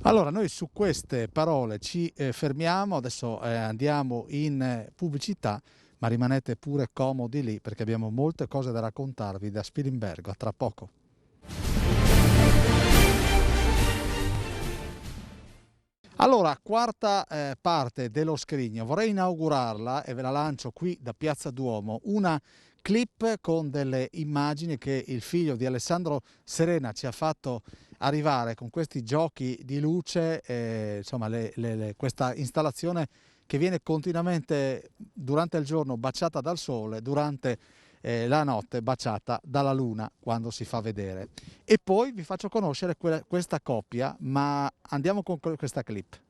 Allora, noi su queste parole ci fermiamo, adesso andiamo in pubblicità, ma rimanete pure comodi lì perché abbiamo molte cose da raccontarvi da Spilimbergo. A tra poco. Allora, quarta parte dello scrigno, vorrei inaugurarla e ve la lancio qui da Piazza Duomo, una clip con delle immagini che il figlio di Alessandro Serena ci ha fatto arrivare con questi giochi di luce, insomma questa installazione che viene continuamente durante il giorno baciata dal sole, durante la notte baciata dalla luna quando si fa vedere. E poi vi faccio conoscere questa coppia, ma andiamo con questa clip.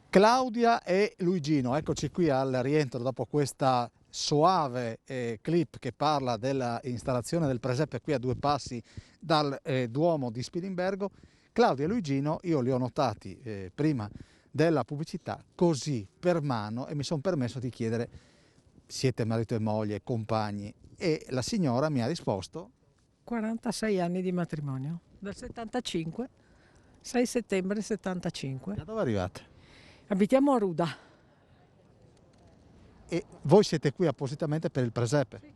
Claudia e Luigino, eccoci qui al rientro dopo questa soave clip che parla dell'installazione del presepe qui a 2 passi dal Duomo di Spilimbergo. Claudia e Luigino io li ho notati prima della pubblicità così per mano e mi sono permesso di chiedere: siete marito e moglie, compagni? E la signora mi ha risposto: 46 anni di matrimonio, dal 75, 6 settembre 75. da dove arrivate? Abitiamo a Ruda. E voi siete qui appositamente per il presepe? Sì.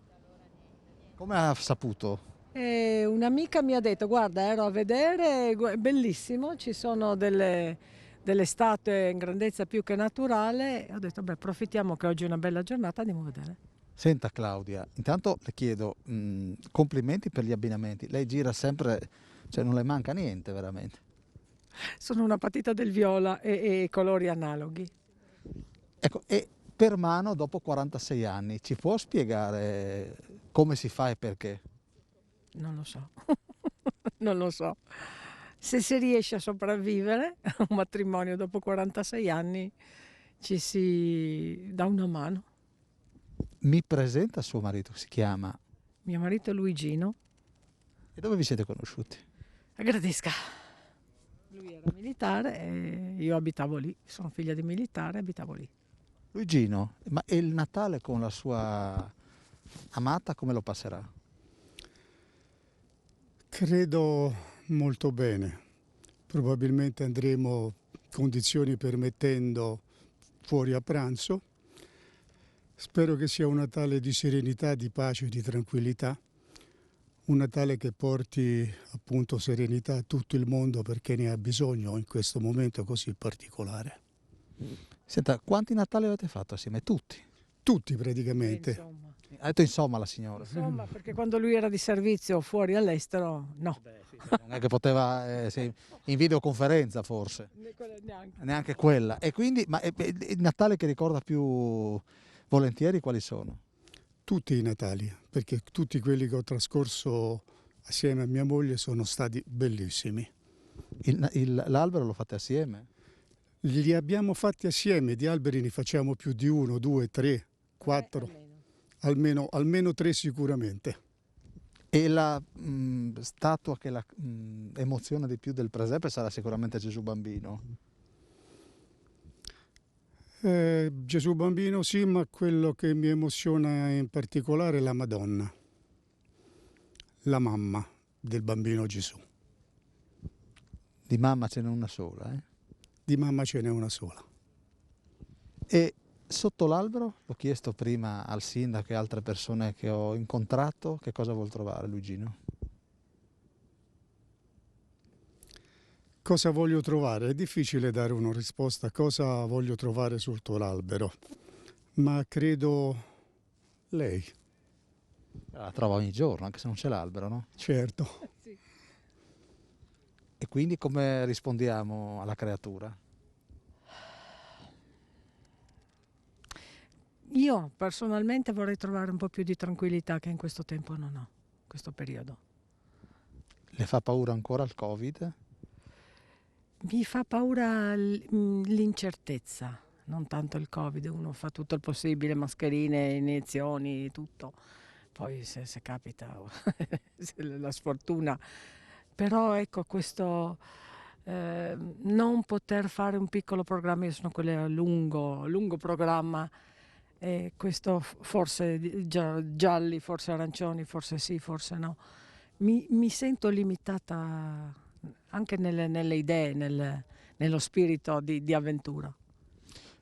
Come ha saputo? E un'amica mi ha detto: guarda, ero a vedere, è bellissimo, ci sono delle statue in grandezza più che naturale. E ho detto: beh, approfittiamo che oggi è una bella giornata, andiamo a vedere. Senta Claudia, intanto le chiedo complimenti per gli abbinamenti. Lei gira sempre, cioè non le manca niente veramente. Sono una patita del viola e colori analoghi. Ecco, e per mano dopo 46 anni ci può spiegare come si fa e perché? Non lo so, non lo so. Se si riesce a sopravvivere a un matrimonio dopo 46 anni ci si dà una mano. Mi presenta suo marito, si chiama? Mio marito è Luigino. E dove vi siete conosciuti? A Gradisca. Lui era militare e io abitavo lì. Sono figlia di militare e abitavo lì. Luigino, ma e il Natale con la sua amata come lo passerà? Credo molto bene. Probabilmente andremo, condizioni permettendo, fuori a pranzo. Spero che sia un Natale di serenità, di pace e di tranquillità. Un Natale che porti appunto serenità a tutto il mondo perché ne ha bisogno in questo momento così particolare. Senta, quanti Natali avete fatto assieme? Tutti? Tutti praticamente. Insomma. Ha detto insomma la signora. Insomma, perché quando lui era di servizio fuori all'estero, no. Non è che poteva, in videoconferenza forse, Neanche. neanche quella. E quindi, ma il Natale che ricorda più volentieri quali sono? Tutti i Natali, perché tutti quelli che ho trascorso assieme a mia moglie sono stati bellissimi. L'albero lo fate assieme? Li abbiamo fatti assieme, di alberi ne facciamo più di 1, 2, 3, 4, almeno 3 sicuramente. E la statua che la emoziona di più del presepe sarà sicuramente Gesù Bambino. Gesù Bambino sì, ma quello che mi emoziona in particolare è la Madonna, la mamma del Bambino Gesù. Di mamma ce n'è una sola, eh? Di mamma ce n'è una sola. E sotto l'albero, l'ho chiesto prima al sindaco e altre persone che ho incontrato, che cosa vuol trovare Luigino? Cosa voglio trovare? È difficile dare una risposta a cosa voglio trovare sotto l'albero, ma credo lei. La trova ogni giorno, anche se non c'è l'albero, no? Certo. Sì. E quindi come rispondiamo alla creatura? Io personalmente vorrei trovare un po' più di tranquillità che in questo tempo non ho, in questo periodo. Le fa paura ancora il Covid? Mi fa paura l'incertezza, non tanto il Covid, uno fa tutto il possibile, mascherine, iniezioni, tutto. Poi se capita la sfortuna. Però ecco questo non poter fare un piccolo programma, io sono quelle a lungo programma, e questo forse gialli, forse arancioni, forse sì, forse no. Mi sento limitata anche nelle idee, nello spirito di avventura.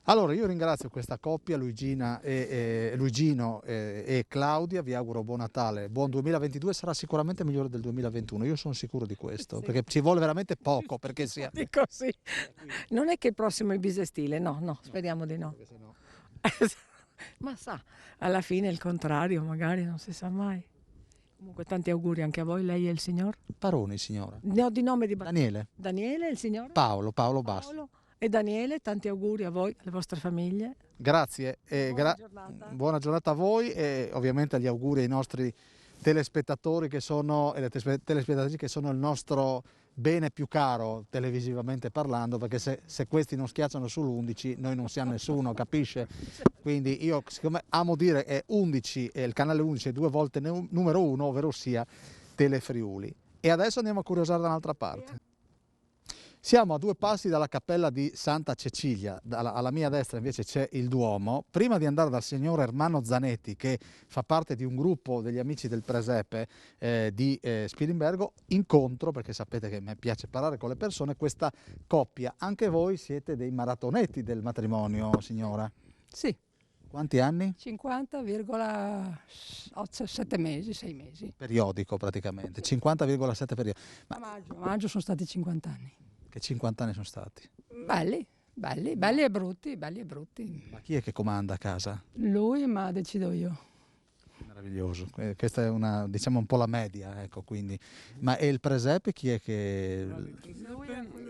Allora io ringrazio questa coppia, Luigino e Claudia, vi auguro buon Natale, buon 2022, sarà sicuramente migliore del 2021, io sono sicuro di questo, Sì. perché ci vuole veramente poco perché sia... Dico sì. Non è che il prossimo è bisestile, no, speriamo di no. Perché sennò- Ma sa, alla fine è il contrario, magari non si sa mai. Comunque tanti auguri anche a voi, lei e il signor. Paroni, signora. No, di nome di Daniele, Daniele, il signor? Paolo basta. Paolo e Daniele, tanti auguri a voi, alle vostre famiglie. Grazie, Buona giornata. buona giornata a voi e ovviamente gli auguri ai nostri telespettatori che sono, e le telespettatrici che sono il nostro bene più caro televisivamente parlando, perché se questi non schiacciano sull'11 noi non siamo nessuno, capisce? Quindi io siccome amo dire è 11 e il canale 11 è 2 volte numero 1, ovvero sia Telefriuli. E adesso andiamo a curiosare da un'altra parte. Siamo a 2 passi dalla cappella di Santa Cecilia, alla mia destra invece c'è il Duomo. Prima di andare dal signor Ermanno Zanetti, che fa parte di un gruppo degli amici del Presepe di Spilimbergo, incontro, perché sapete che a me piace parlare con le persone, questa coppia. Anche voi siete dei maratonetti del matrimonio, signora? Sì, Quanti anni? 50,7 mesi, 6 mesi. Periodico praticamente, 50,7 periodi. A maggio sono stati 50 anni. Che 50 anni sono stati? Belli e brutti, belli e brutti. Ma chi è che comanda a casa? Lui, ma decido io. Meraviglioso, questa è una, diciamo un po' la media, ecco, quindi. Ma e il Presepe chi è che...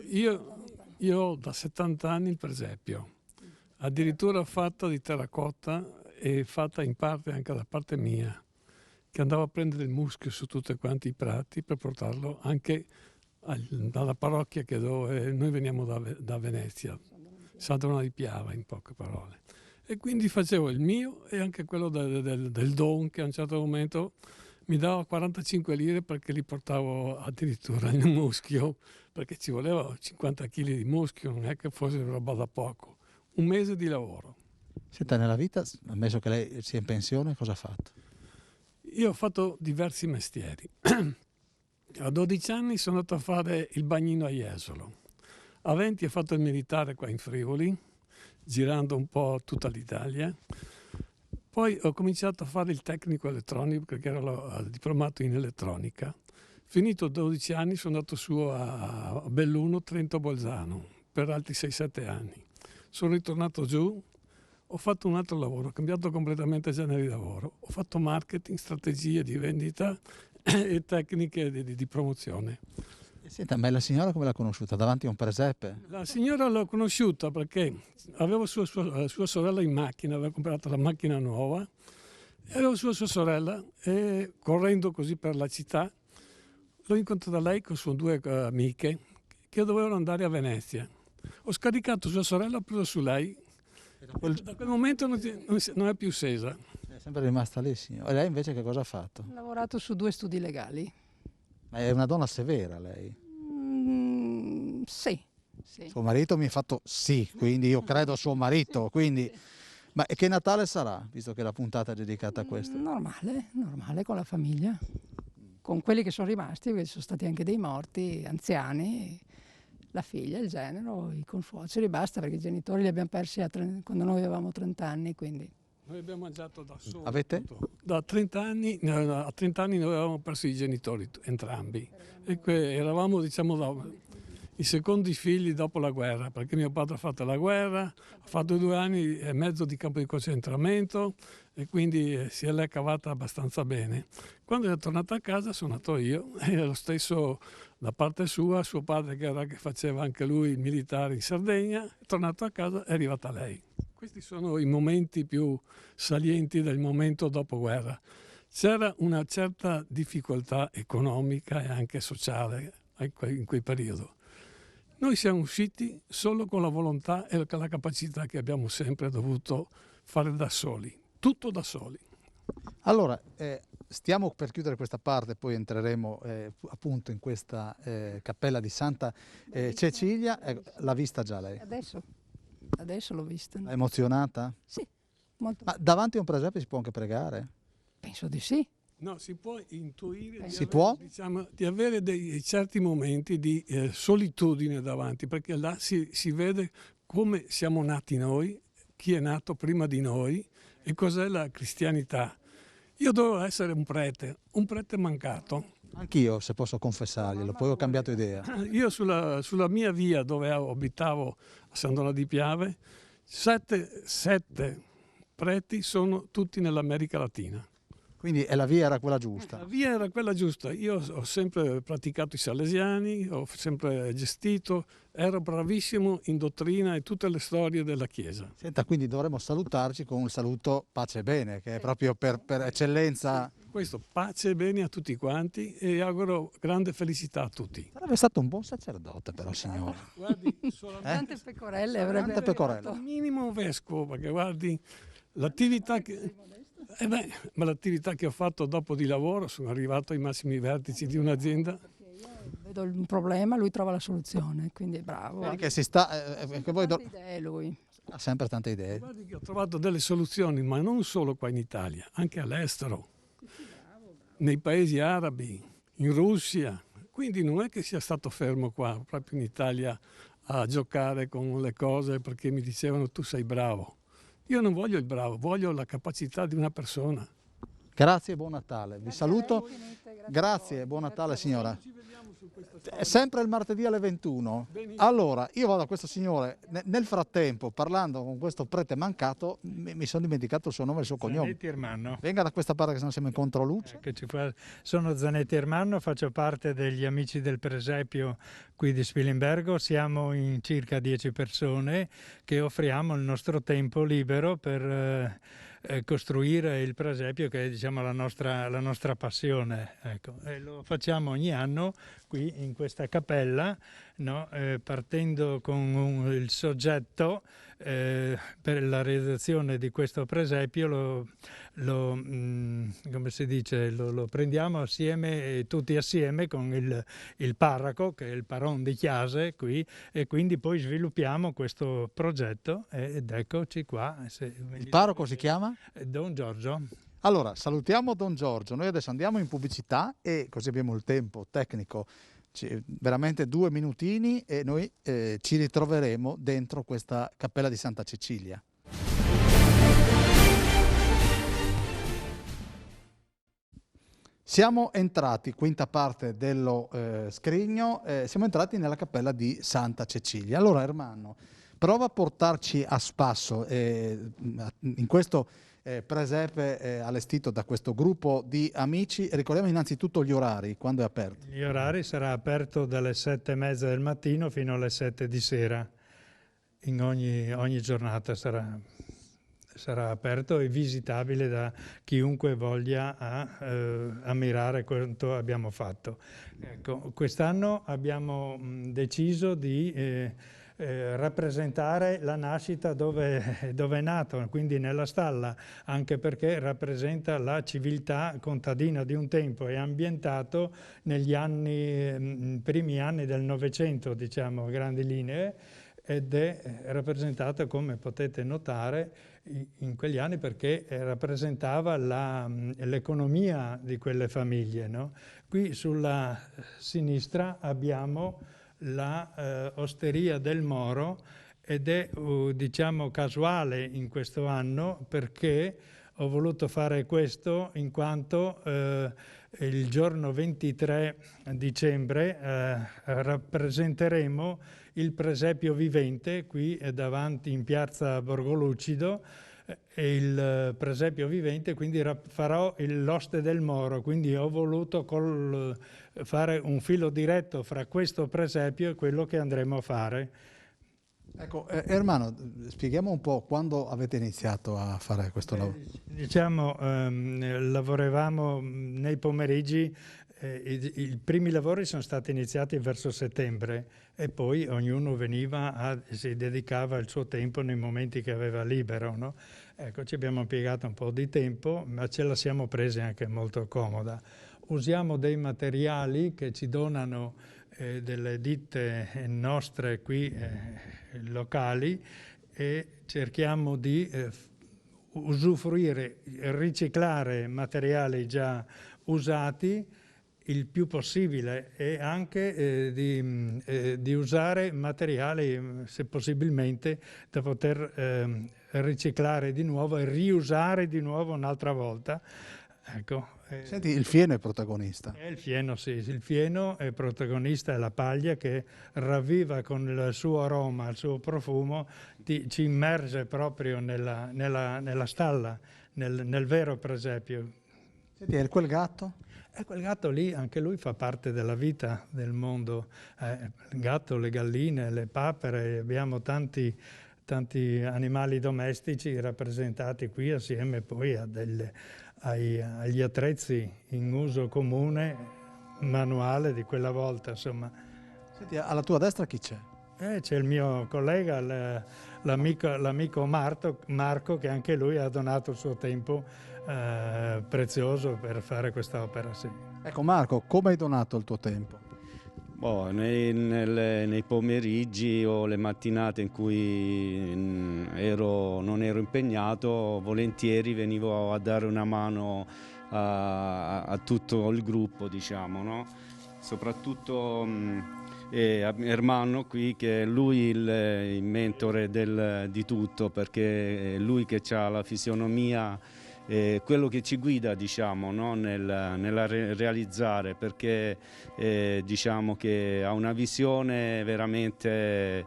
Io ho da 70 anni il presepio, addirittura fatta di terracotta e fatta in parte anche da parte mia, che andavo a prendere il muschio su tutti quanti i prati per portarlo anche dalla parrocchia dove noi veniamo da Venezia, Sant'Anna di Piava in poche parole. E quindi facevo il mio e anche quello del Don, che a un certo momento mi dava 45 lire perché li portavo addirittura nel muschio, perché ci voleva 50 kg di muschio, non è che fosse roba da poco. Un mese di lavoro. Senta, nella vita, ammesso che lei sia in pensione, cosa ha fatto? Io ho fatto diversi mestieri. A 12 anni sono andato a fare il bagnino a Jesolo. A 20 ho fatto il militare qua in Friuli, girando un po' tutta l'Italia. Poi ho cominciato a fare il tecnico elettronico perché ero diplomato in elettronica. Finito 12 anni sono andato su a Belluno, Trento Bolzano per altri 6-7 anni. Sono ritornato giù, ho fatto un altro lavoro, ho cambiato completamente genere di lavoro. Ho fatto marketing, strategie di vendita e tecniche di promozione. Senta, ma la signora come l'ha conosciuta? Davanti a un presepe? La signora l'ho conosciuta perché avevo sua sorella in macchina, aveva comprato la macchina nuova, e avevo sua sorella e correndo così per la città l'ho incontrata lei con sue 2 amiche che dovevano andare a Venezia. Ho scaricato sua sorella, ho preso su lei. Da quel momento non è più scesa. È sempre rimasta lì, signora. E lei invece che cosa ha fatto? Ho lavorato su 2 studi legali. Ma è una donna severa lei? Sì. Suo marito mi ha fatto sì, quindi io credo a suo marito. Quindi... Ma che Natale sarà, visto che la puntata è dedicata a questo? Normale con la famiglia. Con quelli che sono rimasti, perché sono stati anche dei morti, anziani, la figlia, il genero, i consuoceri, basta, perché i genitori li abbiamo persi quando noi avevamo 30 anni, quindi... Noi abbiamo mangiato da soli. Avete? Da 30 anni, a 30 anni noi avevamo perso i genitori, entrambi. E eravamo, diciamo, i secondi figli dopo la guerra, perché mio padre ha fatto la guerra, ha fatto 2 anni e mezzo di campo di concentramento e quindi si è cavata abbastanza bene. Quando è tornato a casa sono nato io e lo stesso da parte sua, suo padre che faceva anche lui il militare in Sardegna, è tornato a casa e è arrivata lei. Questi sono i momenti più salienti del momento dopoguerra. C'era una certa difficoltà economica e anche sociale in quel periodo. Noi siamo usciti solo con la volontà e con la capacità che abbiamo sempre dovuto fare da soli, tutto da soli. Allora, stiamo per chiudere questa parte, poi entreremo appunto in questa cappella di Santa Cecilia. L'ha vista già lei? Adesso l'ho vista. È emozionata? Sì, molto. Ma davanti a un presepe si può anche pregare? Penso di sì. No, si può intuire di avere dei certi momenti di solitudine davanti, perché là si vede come siamo nati noi, chi è nato prima di noi e cos'è la cristianità. Io dovevo essere un prete mancato. Anch'io, se posso confessarglielo, poi ho cambiato idea. Io sulla mia via dove abitavo a San Donato di Piave, 7 preti sono tutti nell'America Latina. Quindi la via era quella giusta? La via era quella giusta. Io ho sempre praticato i salesiani, ho sempre gestito, ero bravissimo in dottrina e tutte le storie della Chiesa. Senta, quindi dovremmo salutarci con un saluto pace e bene, che è proprio per eccellenza. Questo, pace e bene a tutti quanti e auguro grande felicità a tutti. Sarebbe stato un buon sacerdote però, signore. Guardi, Tante pecorelle avrebbe fatto. Un minimo vescovo, perché guardi, l'attività che... ma l'attività che ho fatto dopo di lavoro, sono arrivato ai massimi vertici di un'azienda. Vedo un problema, lui trova la soluzione, quindi è bravo. Perché si sta... che voi tante idee lui. Ha sempre tante idee. Guardi che ho trovato delle soluzioni, ma non solo qua in Italia, anche all'estero, nei paesi arabi, in Russia. Quindi non è che sia stato fermo qua, proprio in Italia, a giocare con le cose perché mi dicevano tu sei bravo. Io non voglio il bravo, voglio la capacità di una persona. Grazie e buon Natale. Vi saluto. Grazie e buon Natale, signora. È sempre il martedì alle 21. Allora, io vado a questo signore. Nel frattempo, parlando con questo prete mancato, mi sono dimenticato il suo nome e il suo cognome. Zanetti Ermanno. Venga da questa parte che sennò siamo in controluce. Sono Zanetti Ermanno, faccio parte degli Amici del Presepio qui di Spilimbergo. Siamo in circa 10 persone che offriamo il nostro tempo libero per costruire il presepio, che è, diciamo, la nostra passione, ecco. E lo facciamo ogni anno qui in questa cappella, no? Partendo con il soggetto per la realizzazione di questo presepio come si dice, lo prendiamo assieme, tutti assieme con il parroco, che è il paron di Chiase qui, e quindi poi sviluppiamo questo progetto ed eccoci qua. Il parroco si chiama? Don Giorgio. Allora, salutiamo Don Giorgio. Noi adesso andiamo in pubblicità e così abbiamo il tempo tecnico, veramente 2 minutini, e noi ci ritroveremo dentro questa cappella di Santa Cecilia. Siamo entrati, quinta parte dello scrigno, siamo entrati nella cappella di Santa Cecilia. Allora, Ermanno, prova a portarci a spasso in questo presepe allestito da questo gruppo di amici. Ricordiamo innanzitutto gli orari, quando è aperto. Gli orari sarà aperto dalle 7:30 del mattino fino alle 7 di sera, in ogni giornata sarà aperto e visitabile da chiunque voglia ammirare quanto abbiamo fatto. Ecco, quest'anno abbiamo deciso di rappresentare la nascita dove è nato, quindi nella stalla, anche perché rappresenta la civiltà contadina di un tempo, è ambientato negli primi anni del Novecento, diciamo, a grandi linee, ed è rappresentato, come potete notare, in quegli anni, perché rappresentava l'economia di quelle famiglie, no? Qui sulla sinistra abbiamo la osteria del Moro, ed è diciamo casuale in questo anno perché ho voluto fare questo in quanto il giorno 23 dicembre rappresenteremo il presepio vivente qui davanti in piazza Borgolucido, e il presepio vivente, quindi farò l'oste del Moro, quindi ho voluto fare un filo diretto fra questo presepio e quello che andremo a fare. Ecco, Ermanno, spieghiamo un po' quando avete iniziato a fare questo lavoro. Diciamo, lavoravamo nei pomeriggi, i primi lavori sono stati iniziati verso settembre e poi ognuno veniva, si dedicava il suo tempo nei momenti che aveva libero, no? Ecco, ci abbiamo impiegato un po' di tempo, ma ce la siamo presi anche molto comoda. Usiamo dei materiali che ci donano delle ditte nostre qui locali, e cerchiamo di usufruire, riciclare materiali già usati il più possibile, e anche di usare materiali, se possibilmente, da poter riciclare di nuovo e riusare di nuovo un'altra volta. Ecco. Senti, il fieno è protagonista. Il fieno, sì, il fieno è protagonista, è la paglia che ravviva con il suo aroma, il suo profumo, ci immerge proprio nella stalla, nel vero presepio. Senti, è quel gatto? Quel gatto lì, anche lui fa parte della vita del mondo. Il gatto, le galline, le papere, abbiamo tanti animali domestici rappresentati qui, assieme poi agli attrezzi in uso comune, manuale di quella volta, insomma. Senti, alla tua destra chi c'è? C'è il mio collega, l'amico Marco, che anche lui ha donato il suo tempo prezioso per fare quest'opera. Sì. Ecco Marco, come hai donato il tuo tempo? Nei pomeriggi o le mattinate in cui non ero impegnato, volentieri venivo a dare una mano a tutto il gruppo, diciamo, no? Soprattutto Ermanno qui, che è lui il mentore di tutto, perché è lui che ha la fisionomia, quello che ci guida, diciamo, no? nella realizzare, perché diciamo che ha una visione veramente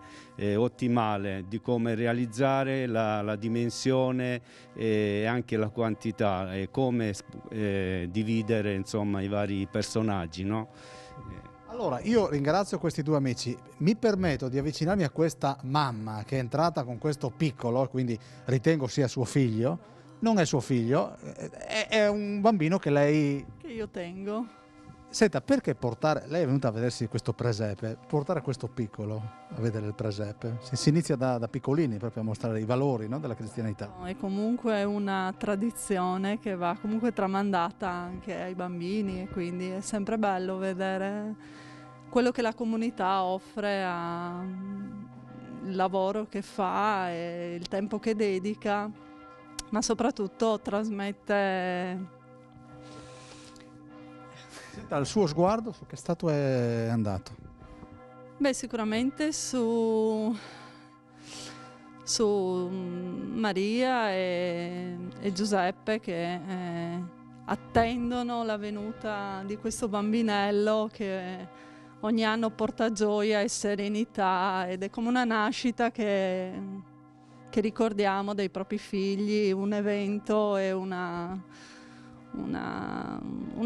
ottimale di come realizzare la dimensione e anche la quantità, e come dividere, insomma, i vari personaggi, no? Allora, io ringrazio questi due amici, mi permetto di avvicinarmi a questa mamma che è entrata con questo piccolo, quindi ritengo sia suo figlio. Non è suo figlio, è un bambino che io tengo. Senta, perché lei è venuta a vedersi questo presepe, portare questo piccolo a vedere il presepe? Si inizia da piccolini proprio a mostrare i valori, no, della cristianità. No, è comunque una tradizione che va comunque tramandata anche ai bambini, e quindi è sempre bello vedere quello che la comunità offre, il lavoro che fa e il tempo che dedica, ma soprattutto trasmette. Senta, il suo sguardo su che statua è andato? Beh, sicuramente su Maria e Giuseppe, che attendono la venuta di questo bambinello che ogni anno porta gioia e serenità, ed è come una nascita che ricordiamo dei propri figli, un evento e un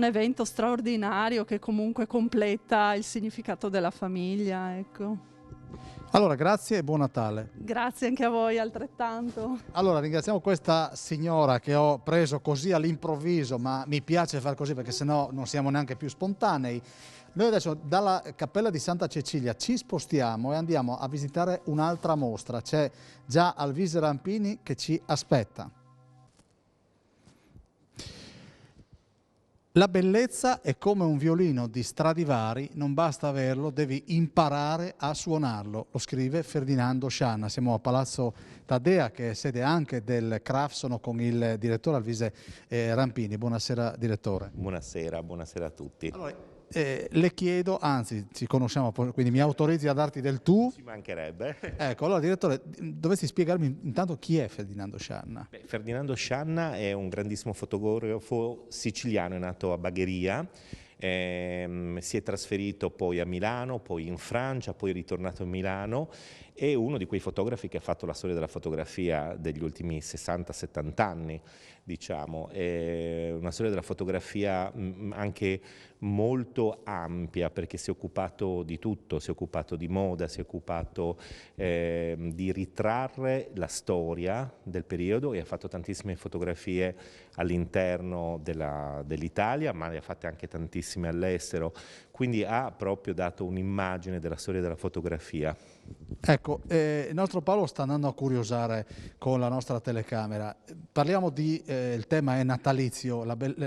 evento straordinario che comunque completa il significato della famiglia, ecco. Allora, grazie e buon Natale. Grazie anche a voi, altrettanto. Allora, ringraziamo questa signora che ho preso così all'improvviso, ma mi piace far così perché sennò non siamo neanche più spontanei. Noi adesso dalla Cappella di Santa Cecilia ci spostiamo e andiamo a visitare un'altra mostra. C'è già Alvise Rampini che ci aspetta. La bellezza è come un violino di Stradivari, non basta averlo, devi imparare a suonarlo. Lo scrive Ferdinando Scianna. Siamo a Palazzo Taddea, che è sede anche del CRAF, sono con il direttore Alvise Rampini. Buonasera direttore. Buonasera a tutti. Allora, Le chiedo, anzi ci conosciamo, quindi mi autorizzi a darti del tu? Ci mancherebbe. Ecco, allora direttore, dovresti spiegarmi intanto chi è Ferdinando Scianna? Ferdinando Scianna è un grandissimo fotografo siciliano, è nato a Bagheria. Si è trasferito poi a Milano, poi in Francia, poi è ritornato a Milano. È uno di quei fotografi che ha fatto la storia della fotografia degli ultimi 60-70 anni, diciamo. È una storia della fotografia anche molto ampia, perché si è occupato di tutto, si è occupato di moda, si è occupato di ritrarre la storia del periodo e ha fatto tantissime fotografie all'interno dell'Italia, ma ne ha fatte anche tantissime all'estero, quindi ha proprio dato un'immagine della storia della fotografia. Ecco, il nostro Paolo sta andando a curiosare con la nostra telecamera. Parliamo di, il tema è natalizio,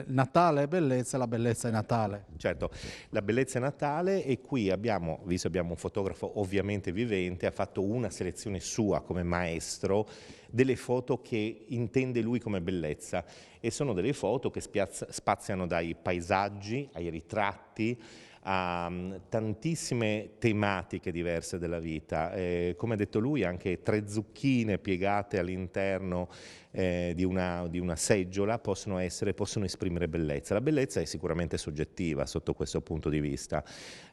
Natale è bellezza, la bellezza è Natale. Certo, la bellezza è Natale e qui abbiamo un fotografo ovviamente vivente, ha fatto una selezione sua come maestro delle foto che intende lui come bellezza e sono delle foto che spaziano dai paesaggi ai ritratti, a tantissime tematiche diverse della vita, come ha detto lui anche 3 zucchine piegate all'interno di una seggiola possono esprimere bellezza. La bellezza è sicuramente soggettiva sotto questo punto di vista.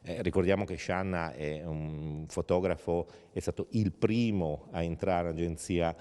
Ricordiamo che Scianna è un fotografo, è stato il primo a entrare all'agenzia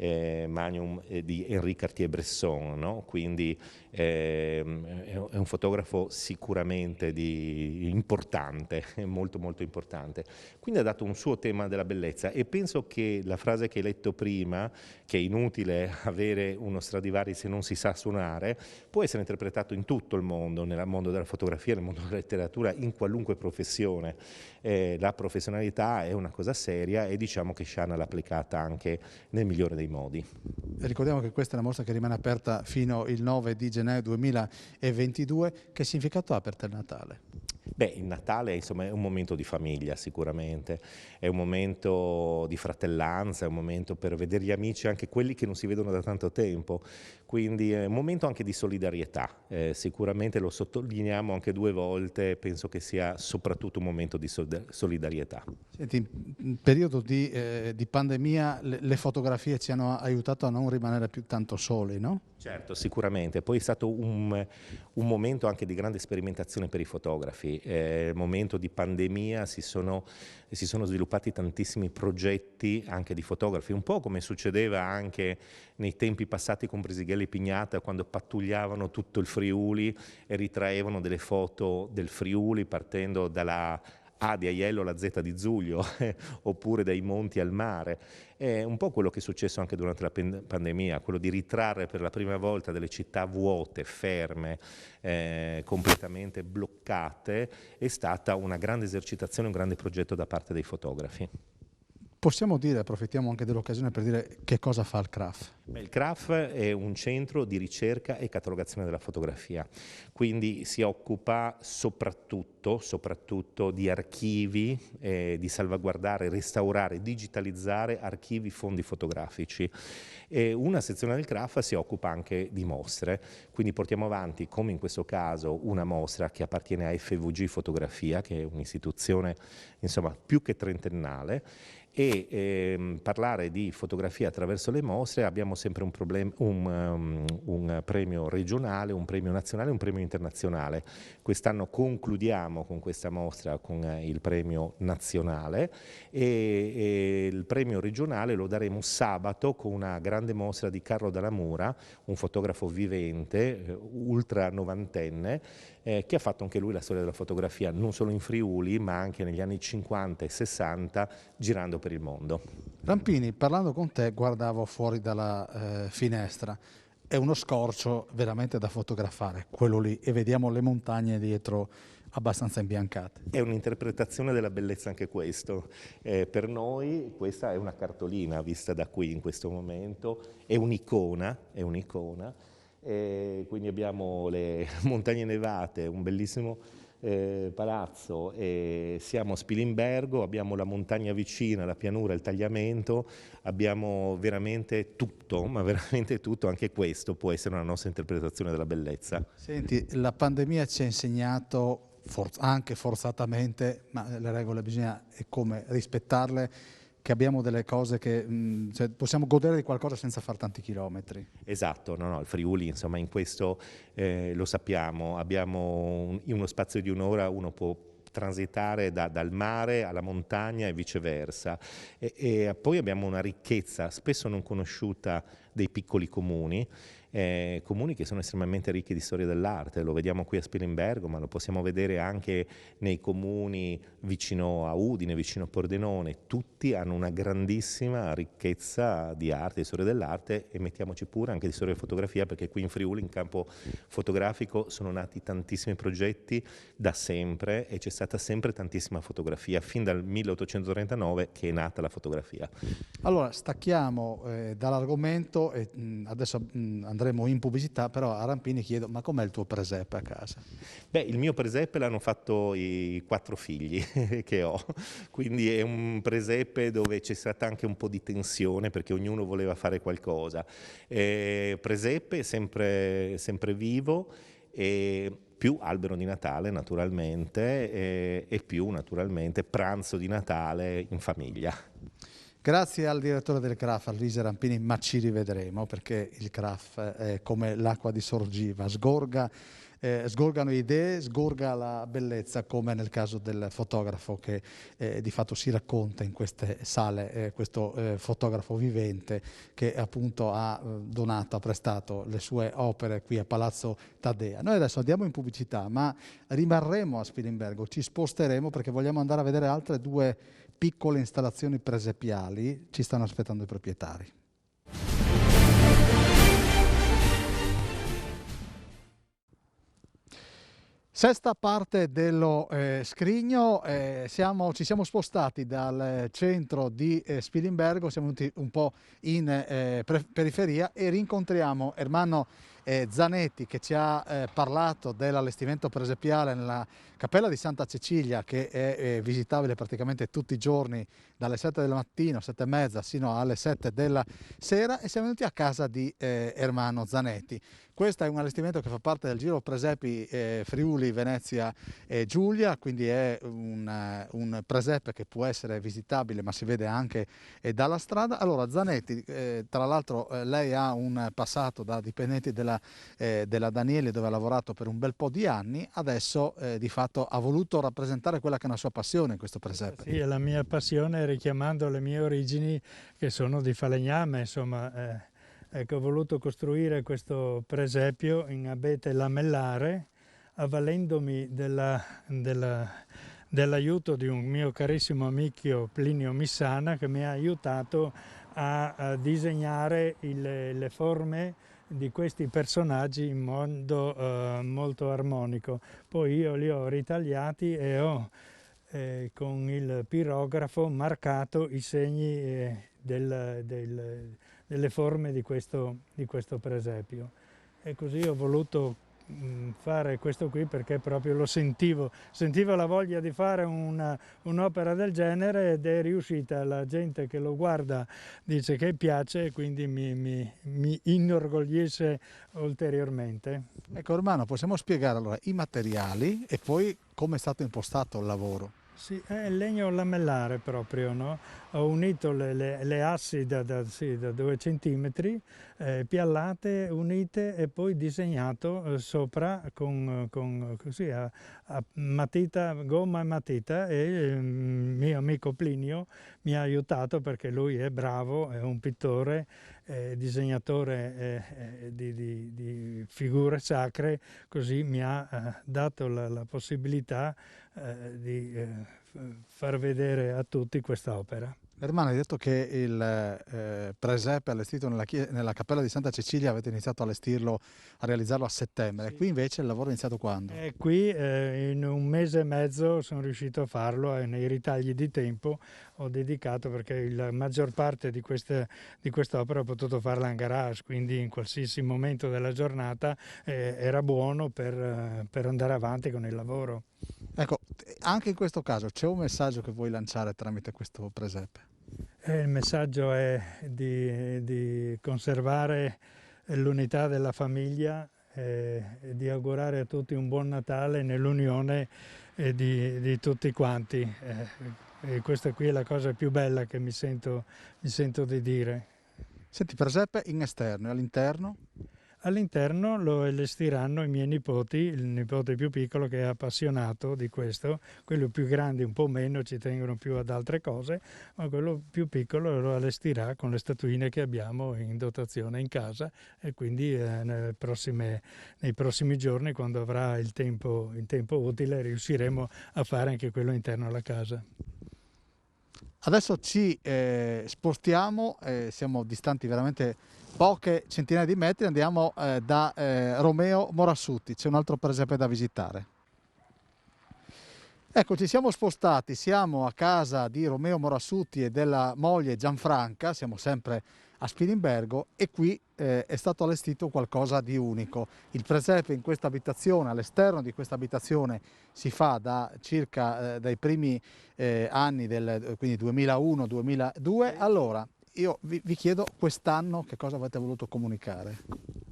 Magnum di Henri Cartier-Bresson, no? Quindi è un fotografo sicuramente importante, molto molto importante. Quindi ha dato un suo tema della bellezza e penso che la frase che hai letto prima, che è inutile avere uno Stradivari se non si sa suonare, può essere interpretato in tutto il mondo, nel mondo della fotografia, nel mondo della letteratura, in qualunque professione. La professionalità è una cosa seria e diciamo che Scianna l'ha applicata anche nel migliore dei modi. Ricordiamo che questa è una mostra che rimane aperta fino il 9 di gennaio 2022. Che significato ha per te il Natale? Beh, il Natale insomma, è un momento di famiglia sicuramente, è un momento di fratellanza, è un momento per vedere gli amici, anche quelli che non si vedono da tanto tempo, quindi è un momento anche di solidarietà, sicuramente lo sottolineiamo anche 2 volte, penso che sia soprattutto un momento di solidarietà. Senti, in periodo di pandemia le fotografie ci hanno aiutato a non rimanere più tanto soli, no? Certo, sicuramente. Poi è stato un momento anche di grande sperimentazione per i fotografi. Nel momento di pandemia si sono sviluppati tantissimi progetti anche di fotografi, un po' come succedeva anche nei tempi passati con Brisighelli e Pignata, quando pattugliavano tutto il Friuli e ritraevano delle foto del Friuli partendo dalla A di Aiello alla Z di Zuglio, oppure dai monti al mare. È un po' quello che è successo anche durante la pandemia, quello di ritrarre per la prima volta delle città vuote, ferme, completamente bloccate, è stata una grande esercitazione, un grande progetto da parte dei fotografi. Possiamo dire, approfittiamo anche dell'occasione per dire che cosa fa il CRAF? Il CRAF è un centro di ricerca e catalogazione della fotografia, quindi si occupa soprattutto di archivi, di salvaguardare, restaurare, digitalizzare archivi, fondi fotografici. E una sezione del CRAF si occupa anche di mostre, quindi portiamo avanti, come in questo caso, una mostra che appartiene a FVG Fotografia, che è un'istituzione insomma più che trentennale, e parlare di fotografia attraverso le mostre. Abbiamo sempre un premio regionale, un premio nazionale e un premio internazionale. Quest'anno concludiamo con questa mostra con il premio nazionale e il premio regionale lo daremo sabato con una grande mostra di Carlo Dalla Mura, un fotografo vivente, ultra novantenne, che ha fatto anche lui la storia della fotografia non solo in Friuli ma anche negli anni 50 e 60 girando per il mondo. Rampini, parlando con te guardavo fuori dalla finestra, è uno scorcio veramente da fotografare quello lì e vediamo le montagne dietro abbastanza imbiancate. È un'interpretazione della bellezza anche questo, per noi questa è una cartolina vista da qui in questo momento, è un'icona. Quindi abbiamo le montagne nevate, un bellissimo palazzo, siamo a Spilimbergo, abbiamo la montagna vicina, la pianura, il tagliamento, abbiamo veramente tutto, ma veramente tutto, anche questo può essere una nostra interpretazione della bellezza. Senti, la pandemia ci ha insegnato anche forzatamente, ma le regole bisogna come rispettarle, che abbiamo delle cose che cioè, possiamo godere di qualcosa senza fare tanti chilometri. Esatto, no, il Friuli insomma in questo lo sappiamo, abbiamo in uno spazio di un'ora uno può transitare dal mare alla montagna e viceversa e poi abbiamo una ricchezza spesso non conosciuta dei piccoli comuni, comuni che sono estremamente ricchi di storia dell'arte, lo vediamo qui a Spilimbergo ma lo possiamo vedere anche nei comuni vicino a Udine, vicino a Pordenone, tutti hanno una grandissima ricchezza di arte, di storia dell'arte e mettiamoci pure anche di storia e fotografia perché qui in Friuli in campo fotografico sono nati tantissimi progetti da sempre e c'è stata sempre tantissima fotografia, fin dal 1839 che è nata la fotografia. Allora stacchiamo dall'argomento e adesso andremo in pubblicità, però a Rampini chiedo, ma com'è il tuo presepe a casa? Beh, il mio presepe l'hanno fatto i 4 figli che ho, quindi è un presepe dove c'è stata anche un po' di tensione perché ognuno voleva fare qualcosa. Presepe sempre vivo e più albero di Natale naturalmente e più naturalmente pranzo di Natale in famiglia. Grazie al direttore del CRAF, a Luisa Rampini, ma ci rivedremo perché il CRAF è come l'acqua di sorgiva, sgorgano idee, sgorga la bellezza come nel caso del fotografo che di fatto si racconta in queste sale, questo fotografo vivente che appunto ha donato, ha prestato le sue opere qui a Palazzo Taddea. Noi adesso andiamo in pubblicità ma rimarremo a Spilimbergo, ci sposteremo perché vogliamo andare a vedere altre 2 piccole installazioni presepiali, ci stanno aspettando i proprietari. Sesta parte dello scrigno, ci siamo spostati dal centro di Spilimbergo, siamo venuti un po' in periferia e rincontriamo Ermanno Zanetti che ci ha parlato dell'allestimento presepiale nella Cappella di Santa Cecilia che è visitabile praticamente tutti i giorni dalle 7 del mattino, 7:30 sino alle 7 della sera e siamo venuti a casa di Ermanno Zanetti. Questo è un allestimento che fa parte del Giro Presepi Friuli, Venezia e Giulia, quindi è un presepe che può essere visitabile ma si vede anche dalla strada. Allora Zanetti, tra l'altro lei ha un passato da dipendente della Danieli dove ha lavorato per un bel po' di anni, adesso di fatto ha voluto rappresentare quella che è una sua passione in questo presepe. Sì, è la mia passione richiamando le mie origini che sono di Falegname, insomma. Ecco, ho voluto costruire questo presepio in abete lamellare avvalendomi dell'aiuto di un mio carissimo amico Plinio Missana che mi ha aiutato a disegnare le forme di questi personaggi in modo molto armonico. Poi io li ho ritagliati e ho con il pirografo marcato i segni delle forme di questo presepio e così ho voluto fare questo qui perché proprio lo sentivo la voglia di fare un'opera del genere ed è riuscita. La gente che lo guarda dice che piace e quindi mi inorgoglisce ulteriormente. Ecco Ermanno, possiamo spiegare allora i materiali e poi come è stato impostato il lavoro? Sì, è legno lamellare proprio, no? Ho unito le assi da 2 centimetri, piallate, unite e poi disegnato sopra con così a matita, gomma e matita e il mio amico Plinio mi ha aiutato perché lui è bravo, è un pittore, disegnatore di figure sacre, così mi ha dato la possibilità di far vedere a tutti quest'opera. Ermanno, hai detto che il presepe allestito nella Cappella di Santa Cecilia avete iniziato a allestirlo, a realizzarlo a settembre. Sì. Qui invece il lavoro è iniziato quando? Qui in un mese e mezzo sono riuscito a farlo e nei ritagli di tempo ho dedicato perché la maggior parte di quest'opera ho potuto farla in garage, quindi in qualsiasi momento della giornata era buono per andare avanti con il lavoro. Ecco, anche in questo caso c'è un messaggio che vuoi lanciare tramite questo presepe? Il messaggio è di conservare l'unità della famiglia e di augurare a tutti un buon Natale nell'unione di tutti quanti. E questa qui è la cosa più bella che mi sento di dire. Senti, presepe in esterno e all'interno? All'interno lo allestiranno i miei nipoti, il nipote più piccolo che è appassionato di questo, quello più grande un po' meno, ci tengono più ad altre cose, ma quello più piccolo lo allestirà con le statuine che abbiamo in dotazione in casa e quindi nei prossimi giorni, quando avrà il tempo utile, riusciremo a fare anche quello interno alla casa. Adesso ci spostiamo, siamo distanti veramente poche centinaia di metri, andiamo da Romeo Morassutti, c'è un altro presepe da visitare. Ecco, ci siamo spostati, siamo a casa di Romeo Morassutti e della moglie Gianfranca, siamo sempre a Spilimbergo e qui è stato allestito qualcosa di unico. Il presepe in questa abitazione, all'esterno di questa abitazione, si fa da circa dai primi anni quindi 2001-2002. Allora, io vi chiedo quest'anno che cosa avete voluto comunicare?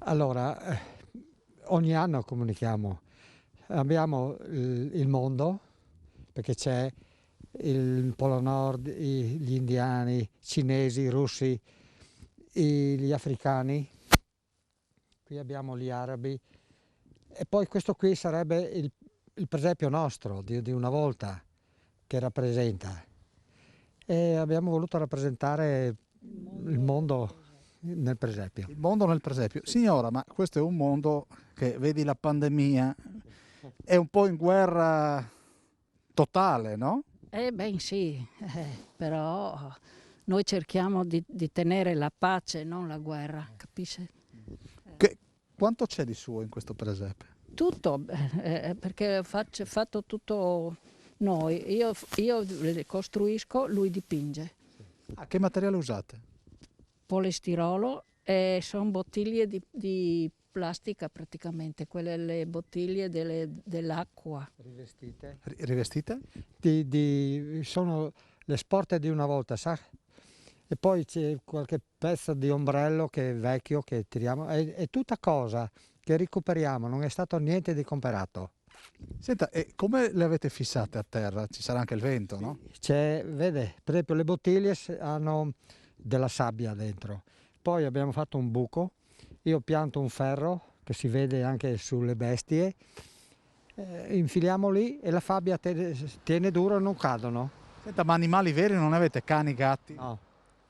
Allora, ogni anno comunichiamo. Abbiamo il mondo, perché c'è il Polo Nord, gli indiani, cinesi, i russi, gli africani, qui abbiamo gli arabi e poi questo qui sarebbe il presepio nostro di una volta che rappresenta e abbiamo voluto rappresentare il mondo nel presepio. Il mondo nel presepio. Signora, ma questo è un mondo che, vedi la pandemia, è un po' in guerra totale, no? Beh sì, però noi cerchiamo di tenere la pace, non la guerra, capisce? Quanto c'è di suo in questo presepe? Tutto, perché fatto tutto noi. Io le costruisco, lui dipinge. A che materiale usate? Polistirolo e sono bottiglie di plastica praticamente, quelle le bottiglie dell'acqua. Rivestite? Rivestite? Sono le sporte di una volta, sa? E poi c'è qualche pezzo di ombrello che è vecchio che tiriamo, è tutta cosa che recuperiamo, non è stato niente di comperato. Senta, e come le avete fissate a terra? Ci sarà anche il vento, no? Vede, per esempio le bottiglie hanno della sabbia dentro, poi abbiamo fatto un buco, io pianto un ferro che si vede anche sulle bestie, infiliamo lì e la sabbia tiene duro e non cadono. Senta, ma animali veri non avete? Cani, gatti?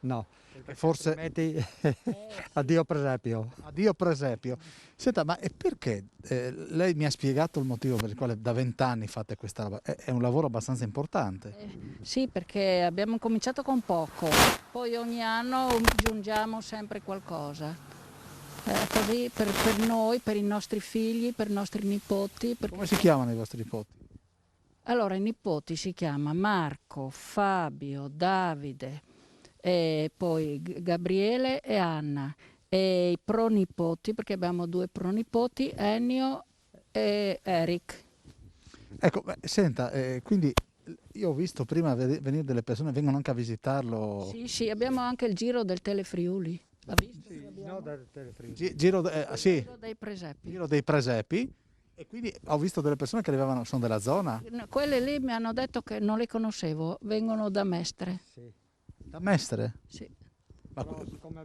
No, perché forse metti addio presepio. Addio presepio. Senta, ma e perché? Lei mi ha spiegato il motivo per il quale da 20 anni fate questa roba. È un lavoro abbastanza importante. Sì, perché abbiamo cominciato con poco, poi ogni anno aggiungiamo sempre qualcosa. Così per noi, per i nostri figli, per i nostri nipoti. Come si chiamano i vostri nipoti? Allora, i nipoti si chiamano Marco, Fabio, Davide, e poi Gabriele e Anna, e i pronipoti, perché abbiamo 2 pronipoti, Ennio e Eric. Ecco, senta, quindi io ho visto prima venire delle persone, vengono anche a visitarlo. Sì, abbiamo anche il giro del Telefriuli. Ha visto? No, del Telefriuli. Giro dei presepi. Giro dei presepi. E quindi ho visto delle persone che arrivavano, sono della zona? Quelle lì mi hanno detto che non le conoscevo, vengono da Mestre. Sì. Da Mestre? Sì. Però, siccome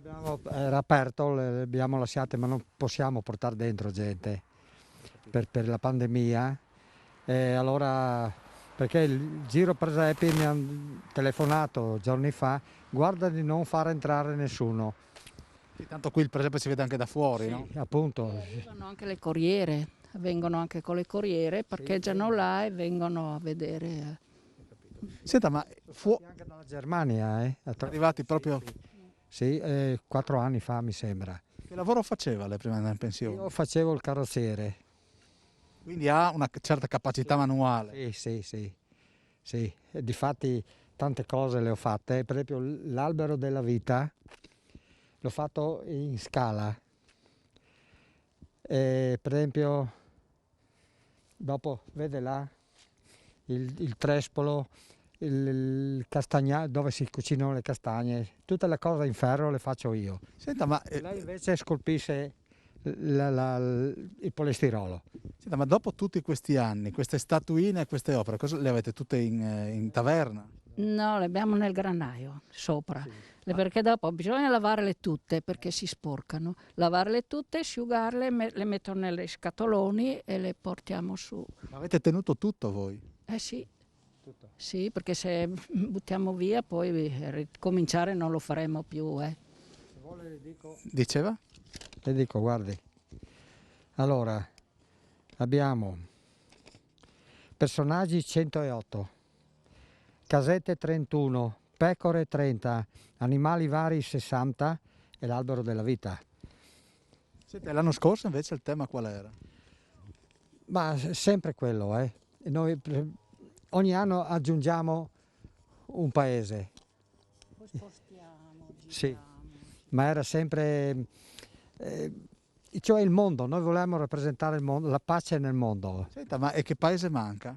era aperto, le abbiamo lasciate, ma non possiamo portare dentro gente per la pandemia. E allora, perché il giro presepi mi hanno telefonato giorni fa, guarda di non far entrare nessuno. Sì, tanto qui il presepe si vede anche da fuori, sì, no? Appunto. Arrivano anche le corriere, vengono anche con le corriere, parcheggiano là e vengono a vedere. Senta, ma anche dalla Germania, arrivati proprio? Sì, 4 anni fa mi sembra. Che lavoro faceva lei prima di andare in pensione? Io facevo il carrozziere. Quindi ha una certa capacità manuale? Sì. E difatti tante cose le ho fatte, per esempio l'albero della vita l'ho fatto in scala. E per esempio, dopo vede là il trespolo, il castagnaio dove si cucinano le castagne, tutte le cose in ferro le faccio io. Senta, ma lei invece scolpisce il polistirolo. Senta, ma dopo tutti questi anni, queste statuine e queste opere, cosa le avete tutte in taverna? No, le abbiamo nel granaio sopra, perché dopo bisogna lavarle tutte perché si sporcano. Lavarle tutte, asciugarle, le metto nelle scatoloni e le portiamo su. Ma avete tenuto tutto voi? Eh sì. Sì, perché se buttiamo via poi ricominciare non lo faremo più. Diceva? Le dico, guardi, allora abbiamo personaggi 108, casette 31, pecore 30, animali vari 60 e l'albero della vita. Senti, l'anno scorso invece il tema qual era? Ma sempre quello, eh. Noi ogni anno aggiungiamo un paese. Poi spostiamo, Sì, ma era sempre, cioè il mondo, noi volevamo rappresentare il mondo, la pace nel mondo. Senta, ma e che paese manca?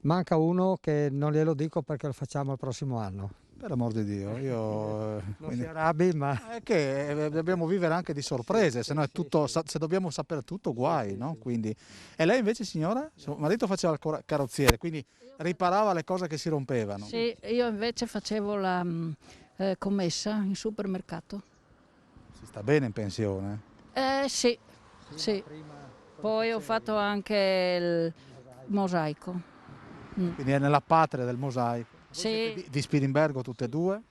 Manca uno che non glielo dico perché lo facciamo il prossimo anno. Per amor di Dio, io... Non si arrabbi, ma... È che dobbiamo vivere anche di sorprese, se no è tutto, se dobbiamo sapere tutto, guai, no? Quindi... E lei invece, signora? Suo marito faceva il carrozziere, quindi riparava le cose che si rompevano. Sì, io invece facevo la commessa in supermercato. Si sta bene in pensione? Sì, sì. Poi ho fatto anche il mosaico. Quindi è nella patria del mosaico. Sì. Di Spilimbergo tutte e due?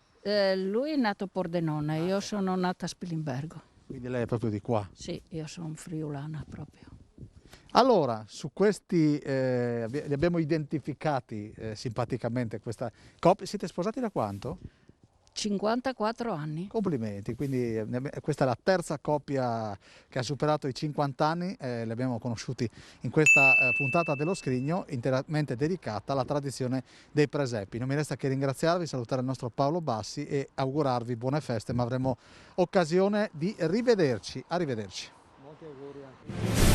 Lui è nato a Pordenone, io sono nata a Spilimbergo. Quindi lei è proprio di qua? Sì, io sono friulana proprio. Allora, su questi li abbiamo identificati simpaticamente questa coppia. Siete sposati da quanto? 54 anni. Complimenti, quindi questa è la terza coppia che ha superato i 50 anni, li abbiamo conosciuti in questa puntata dello Scrigno interamente dedicata alla tradizione dei presepi. Non mi resta che ringraziarvi, salutare il nostro Paolo Bassi e augurarvi buone feste, ma avremo occasione di rivederci. Arrivederci. Molti auguri anche.